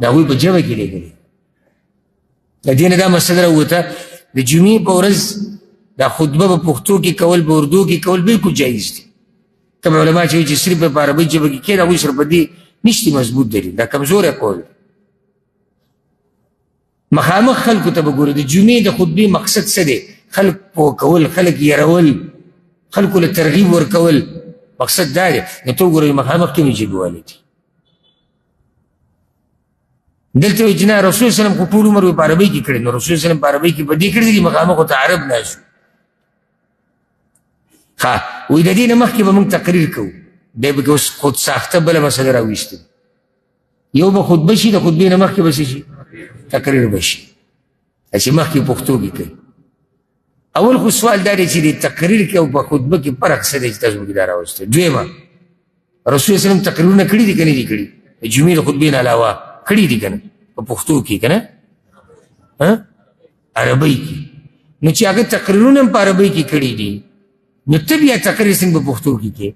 د هغوی په ژبه کې لېږلی د دې نه دا مسله راووته د جمعې په ورځ دا خطبه په پښتو کې کول په اردو کې کول بالکل جایز دي کوم علما چې وایي چې صرف په عربۍ ژبه کې کښېنه هغوی سره په دې نشته مضبوط دلیل دا کمزوری قول مخامخ خلکو ته به ګوره د جمعې د خطبې مقصد څه دی خلک پوه کول خلک یرول خلکو له ترغیب ورکول مقصد دا دی نو ته وګوره مخامخ کومې ژبې والی دي دلته وایي چې نه رسول سلم خو ټول عمر په عربۍ کې کړی نو رسول سلم په عربۍ کې په دې کړي دي مخامخ ورته عرب ناست ښه وایي د دې نه مخکې به موږ تقریر کوو دی به اوس خود ساخته بله مسله راویستل یو به خطبه شي د خطبې نه مخکې به څه شي تقریر به شي چې مخکې پښتو کې کوي اول خو سوال دا دی چې د تقریر کې او په خطبه کې فرق څه دی چې تاسو پکې دا راوستی دویمه رسول سلم تقریرونه کړي دي که نه دي کړي د جمعې د خطبې نه علاوه کړي دي که نه په پښتو کې که نه عربۍ کې نو چې هغه تقریرونه هم په عربۍ کې کړي دي نو ته بیا تقریر څنګه په پښتو کې کې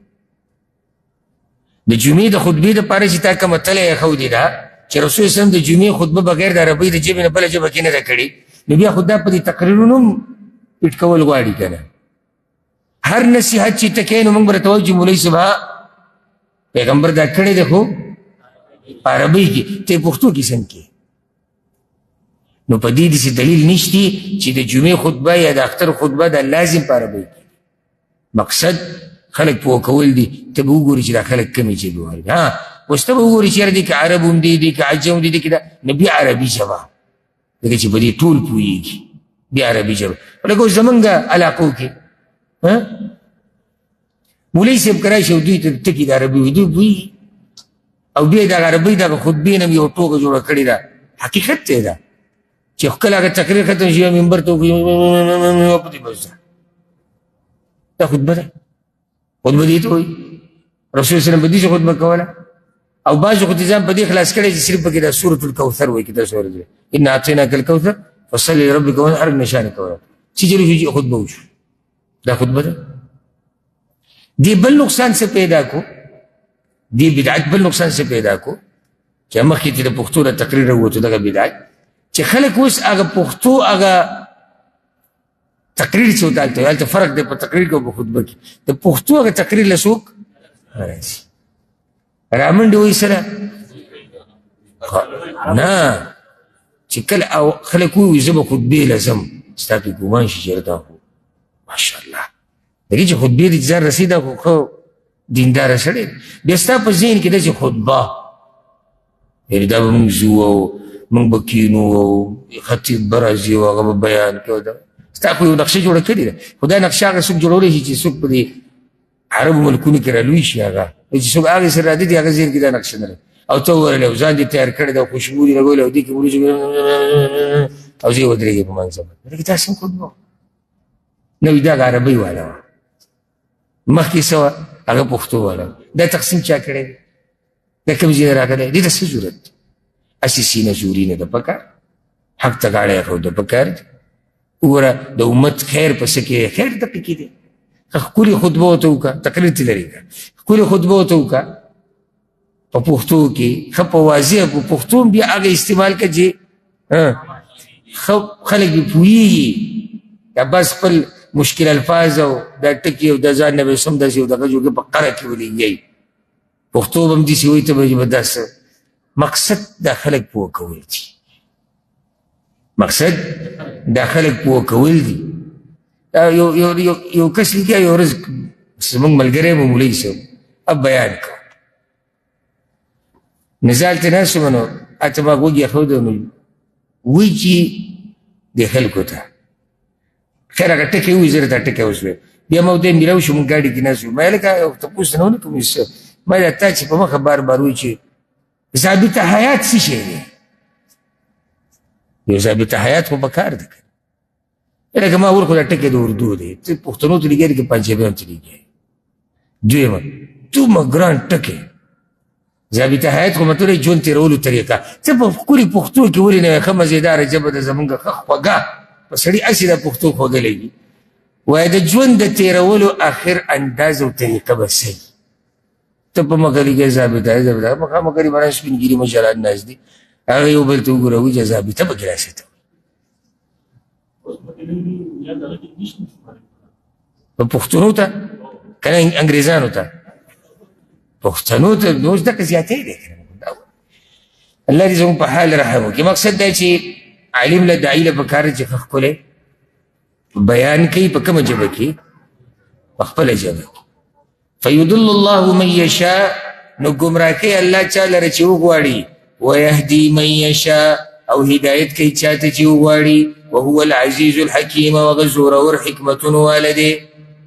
د جمعې د خطبې دپاره چې تا کومه تله یې ښودې ده چې رسول اسلام د جمعې خطبه بغیر د عربۍ د ژبې نه بله ژبه کې نه ده کړې نو بیا خو دا په دې تقریرونو هم پټ کول غواړي که نه هر نصیحت چې ته کوې نو موږ به درته وایو چې مولوي صاحب پیغمبر دا کړی دی خو په عربۍ کې ته یې پښتو کې څنګه کې نو په دې داسې دلیل نشتی چې د جمعې خطبه یا د اختر خطبه دا لازم په عربۍ کې مقصد خلک پوه کول دي ته به وګوري چې دا خلک کمې ژبې وایي اوس ته به وګوري چې یاره دې کې عرب هم دي دې کې عجم دي دې کې دا نه بیا عربي ژبه ځکه چې په دې ټول پوهېږي بیا عربي ژبه لکه اوس زمونږ علاقو کې مولوي صاحب که راشي او دوی ته ټکي د عربي وایي دوی پوهېږي او بیا د عربۍ دغه خطبې نه یو ټوکه جوړه کړې ده حقیقت دی دا چې کله هغه تقریر ختم شي منبر ته وکړي په دې بس ده دا خطبه ده خطبه دې ته وایي رسول سلم په دې خطبه کوله او بعضو خو ځان په دې خلاص کړی چې صرف پکې دا سورة الکوثر وایي که تاسو اورېدلی انا اعطیناک الکوثر فصل لربک وانحر نشانه کوله چې جلو شو خطبه وشو دا خطبه ده دې بل نقصان څه پیدا کو دې بدعت بل نقصان څه پیدا کو چې مخکې چې د پښتو نه تقریر راووتو دغه بدعت چې خلک اوس هغه پښتو هغه تقریر چې ورته هلته فرق دی په تقریر کې او په خطبه کې د پښتو هغه تقریر له څوک راځي رامنډې وایي سره نه چې کله او خلک ووایي زه به خطبې له ځم ستا پې ګمان شي چې دا خو ماشاءالله دغې چې خطبې د ځان رسي دا خو ښه دینداره سړی بیا ستا په ذهن کې داسې خطبه یعنې دا به مونږ ځو او مونږ به کینو او خطیب به راځي او هغه به بیان کوي ستا خو یو نقشه جوړه کړې ده خو دا نقشه هغه څوک جوړولی شي چې څوک په دې عربو ملکونو کې رالوی شي هغه چې څوک هغې سره راځي دي هغه ذهن کې دا نقشه نه لري او ته وویلی او ځان دې تیار کړی ده او خوشبو دې لګولی او دې کې وریجې او زه یې ودرېږې په منځ باندې دغې دا څنګه خطبه وه نه وي دا عربۍ والا وه مخکې څه وه هغه پښتو والا دا تقسیم چا کړی دی دا کوم ځای نه راغلی دې ته څه ضرورت دی هسې سینه زوري نه ده پکار حق ته غاړه ایښوده پکار دی وګوره د امت خیر په څه کې خیر دقیق دی ښکلې خطبه ورته وکړه تقریر ته لرې کړه ښکلې خطبه ورته وکړه په پښتو کې ښه په واضح په پښتو هم بیا هغه استعمال کړه چې خلک یې پوهېږي یا بس خپل مشکل الفاظ او دا ټکي او دا ځان نه به سم داسې یو دغه جوړ په قره کې ولېږئ پښتو به هم داسې وایي ته به دا څه مقصد دا خلک پوه کول دي مقصد دا خلک پوه کول دي یو کس لیکي یو ورځ زموږ ملګری به مولوي صاحب اب بیان کو نزال ته ناست وم نو هلته ما غوږ ایښودی نو وایي چې دې خلکو ته خیر هغه ټکی وایي زه راته ټکی وشوی بیا ما ورته میلاو شو مونږ ګاډي کې ناست وو ما یې لکه تپوس نه ونه کوم ما یې تا چې په مخه بار بار وایي چې ضابط حیات څه شی دی یو ضابط حیات خو پکار ده که لکه ما ورخو دا ټکی د اردو دی ته پښتنو ته لیکې لکه پنجابیانو ته لیکې دویمه دومره ګران ټکی ضابطه حیات خو متولی ژوند تېرولو طریقه ته په ښکلي پښتو کې ولې نه ښه مزېداره ژبه ده زمونږ ښه خوږه په سړي هسې دا پښتو خوږه لګي وایي د ژوند د تېرولو آخر انداز او طریقه به صحیح ته په مغلي کې ضابطه مخامخ غریبانان سپین ګیري مشران ناست دي هغه یو بل ته وګوره وایي ضابطه پکې راسته په پښتنو ته که نه انګریزانو ته پښتنو ته نو اوس دغه زیاتی دی الله دې زموږ په حال رحم وکړي مقصد دا چې عالم له داعي له پکار چې ښه ښکلی بیان کوي په کومه ژبه کې په خپله ژبه کې فیضل الله من یشاء نو ګمراه کوي الله چا لره چې وغواړي ویهدي من یشاء او هدایت کوي چا ته چې وغواړي وهو العزیز الحکیم هغه زورور حکمتونو واله دی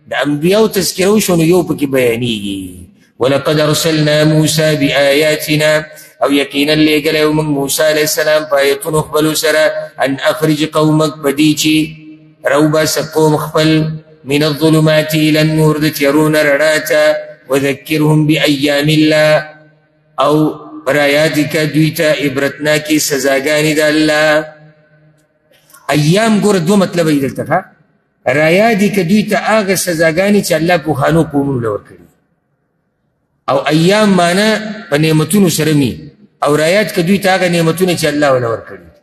د انبیاو تذکره وشو نو یو پکې بیانېږي ولقد ارسلنا موسى بآياتنا او یقینا لېږلی موږ موسی علیه السلام په آیتونو خپلو سره ان اخرج قومک په دې چې راوباسه قوم خپل من الظلمات الى النور د تیارو نه رڼا ته وذکرهم بایام الله او را یاد که دوی ته عبرتناکې سزاګانې د الله ایام ګوره دوه مطلبه یې دلته ښه را یاد که دوی ته هغه سزاګانې چې الله پوهانو قومونو له ورکړي او ایام معنی په نعمتونو سره می او رایات که دوی ته هغه نعمتونه چې الله وله ورکړي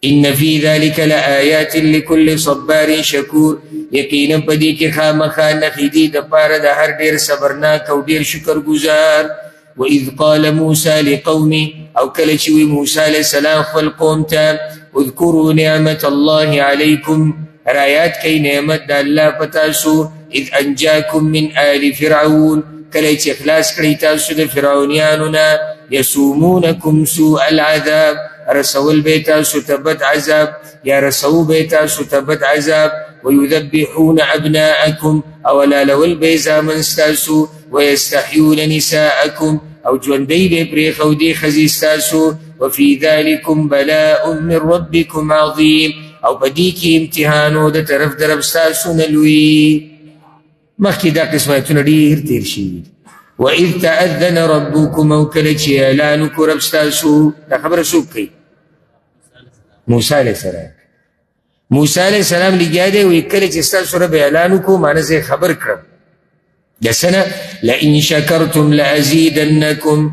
ان فی ذلک لآیات لکل صبار شکور یقینا په دې کې خامخا نښې دي دپاره د هر ډېر صبرناک او ډېر شکرګزار واذ قال موسی لقومه او کله چې وی موسی علیه السلام خپل قوم ته اذکروا نعمت الله علیکم رایات کوي نعمت د الله په تاسو اذ انجاکم من آل فرعون کله چې اخلاص کړئ تاسو د فرعونیانو نه یسومونکم سوء العذاب رسول به تاسو ته بد عذاب یا رسو به تاسو ته بد عذاب ویذبحون ابناءکم او لالول به زامن ستاسو ویستحیون نساءکم او ژوندی به پرېښودې ښځې ستاسو وفي ذلکم بلاء من ربکم عظیم او په دې کې امتحانو د طرف د رب ستاسو نه لوی مخکې دا قسم آیتونه ډېر تېر شوي وإذ تأذن ربكم او کله چې اعلان وکړو رب ستاسو دا خبره څوک کوي موسی علیه السلام موسی علیه السلام لګیا دی وایي کله چې ستاسو رب اعلان وکړو معنی زه یې خبر کړم د سنه لئن شکرتم لازیدنکم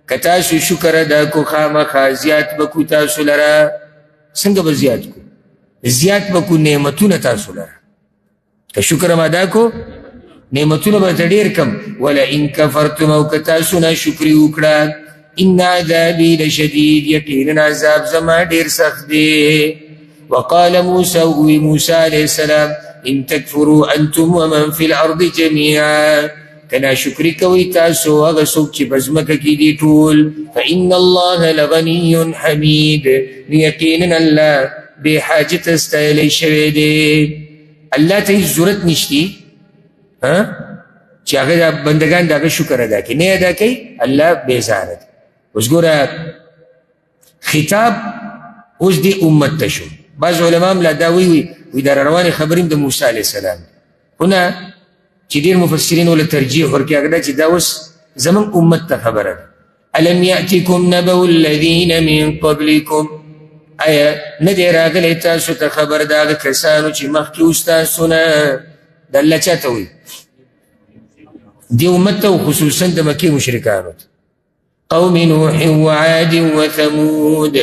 که تاسو شکر ادا کو خامخا زیات به کو تاسو لره څنګه به زیات کو زیات به کو نعمتونه تاسو لره که شکر م ادا کو نعمتونه به ته ډېر کم ولئن کفرتم او که تاسو ناشکري وکړه ان عذابي لشدید یقینا عذاب زما ډېر سخت دی وقال موسی وی موسی علیه السلام ان تکفروا انتم ومن في الارض جميعا که ناشکري کوئ تاسو هغه څوک چې په ځمکه کې دي ټول فان الله لغني حمید یقینا الله بې حاجته ستایلی شوی دی الله ته هېڅ ضرورت نشتی چې هغه بندګان د هغه شکر ادا کوي نه ادا کوي الله بېزاره دی اوس ګوره خطاب اوس دې امت ته شو بعض علما هم لا دا وی دا روانې خبرې د موسی علیه السلام هونه چې ډېر مفسرین ورله ترجیح ورکوي هغه دا چې دا اوس زموږ امت ته خبره ده الم یأتکم نبأ الذین من قبلکم آیا نه دی راغلی تاسو ته خبر د هغه کسانو چې مخکې اوس تاسو نه د الله چا ته وایي دې امت ته خصوصا د مکې مشرکانو ته قوم نوح وعاد وثمود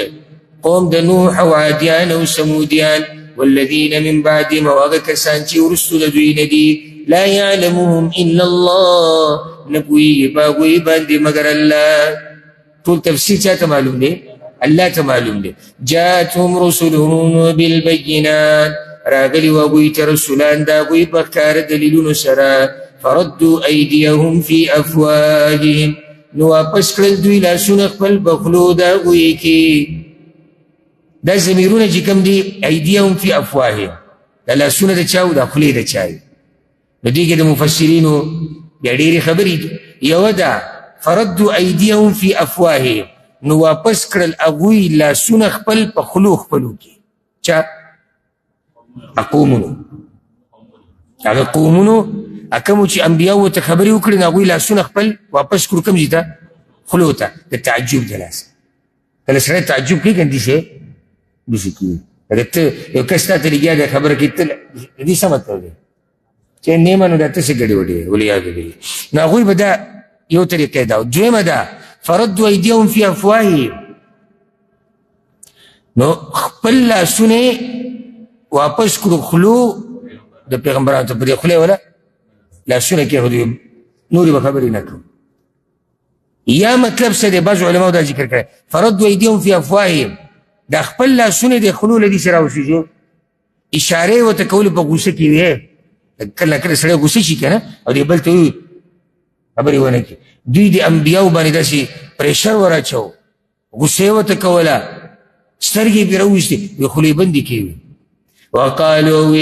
قوم د نوح او عادیان او سمودیان والذین من بعدهم او هغه کسان چې وروستو د دوی نه دي لا یعلمهم الا الله نه پوهېږي په هغوی باندې مګر الله ټول تفسیر چا ته معلوم دی الله ته معلوم دی جاءتهم رسلهم بالبینات راغلي و هغوی ته رسولان د هغوی په ښکاره دلیلونو سره فردوا ایدیهم فی افواههم نو واپس کړل دوی لاسونه خپل په خولو د هغوی کې دا ضمیرونه چې کوم دي ایدیهم فی افواههم دا لاسونه د چا و دا خولې د چا وي نو دې کې د مفسرینو بیا ډېرې خبرې دي یوه ده فردوا ایدیهم فی افواههم نو واپس کړل هغوی لاسونه خپل په خولو خپلو کې چا قومونو هغه قومونو کوم چې انبیاو ته خبرې وکړي نو هغوی لاسونه خپل واپس کړو کوم ځای ته خولو ته د تعجب د لاسه کله سړی تعجب کوي که داسې داسې کوي لکه ته یو کس تا ته لګیا دی خبره کوي ته د دې څه مطلب دی چې نه منو دا ته څه ګډې وډې ولیاذ بالله نو هغوی به دا یو طریقه ده دویمه ده فردوا ایدیهم فی افواههم نو خپل لاسونه واپس کړو خلو د پیغمبرانو ته په دې خولې ولا لاسونه کېښودي نورې به خبرې نه کوو یا مطلب څه دی بعضو علماو دا ذکر کړی فردوا ایدیهم فی افواههم دا خپل لاسونه د خلو له دې سره راوسېږي اشارې ورته کولې په غوسه کې وې کله کله سړی غوسه شي که نه او دې بل ته وي خبرې ونه کړي دوی د انبیاو باندې داسې پریشر وراچو غوسه یې ورته کوله سترګې پرې راوویستې وی خولې بندې کوي وقالوا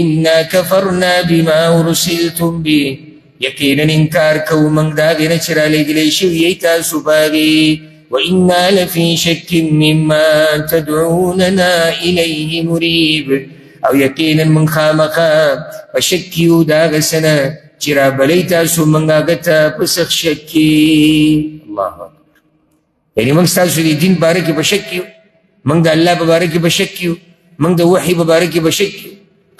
انا كفرنا بما ارسلتم به یقینا انکار کوو موږ د هغې نه چې رالېږلی شوي یې تاسو په هغې وانا لفي شك مما تدعوننا الیه مریب او یقینا من خامخا په شک کې یو د هغه څه نه چې رابلی تاسو موږ هغه ته په سخت شک کې الله اکبر یعنې موږ ستاسو د دین باره کې په شک کې یو موږ د الله په باره کې په شک کې یو موږ د وحي په باره کې په شک کې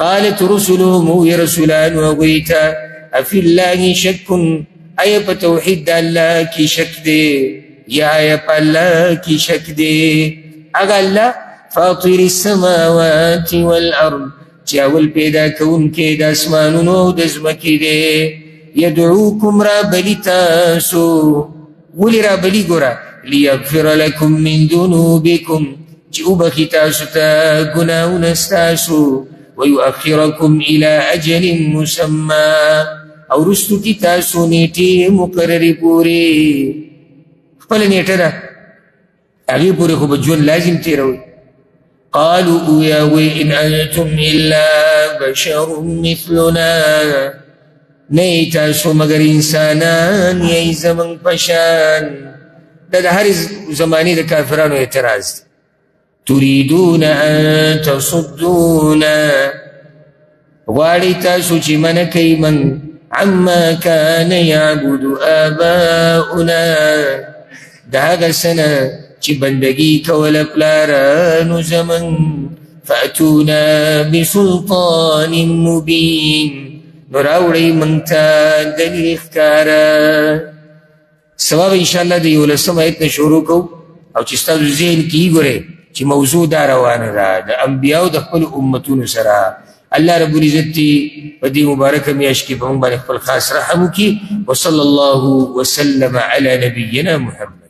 قالت رسلهم وی رسولانو هغوی ته افی الله شک ایا په توحید د الله کې شک دی یا په الله کې شک دی هغه الله فاطر السماوات والارض چې اول پیدا کوونکی د اسمانونو او د ځمکې دی یدعوکم رابلي تاسو ولې رابلي ګوره لیغفر لکم من ذنوبکم چې وبخي تاسو ته ګناهونه ستاسو ویؤخرکم الی اجل مسمى او رستو کی تاسو نیټې مقررې پورې خپل نیټه ده هغې پورې خو به ژوند لازم تېروئ قالوا اویاوی ان انتم الا بشر مثلنا نه تاسو مگر انسانان یې زموږ په شان دا د هرې زمانې د کافرانو اعتراض دی تريدون ان تصدونا غواړئ تاسو چې منع کوئ من عما كان يعبد آباؤنا د هغه څه نه چې بندګي کوله پلارانو زموږ فأتونا بسلطان مبین نو راوړئ موږ ته دلیل ښکاره سبا به انشاءالله د 11 آیت نه شروع کوو او چې ستاسو ذهن کې وګورئ چې موضوع دا روانه ده د انبیاو د خپلو امتونو سره الله رب العزت په دې مبارکه میاشت کې په موږ باندې خپل خاص رحم وکړي وصلی الله وسلم علی نبینا محمد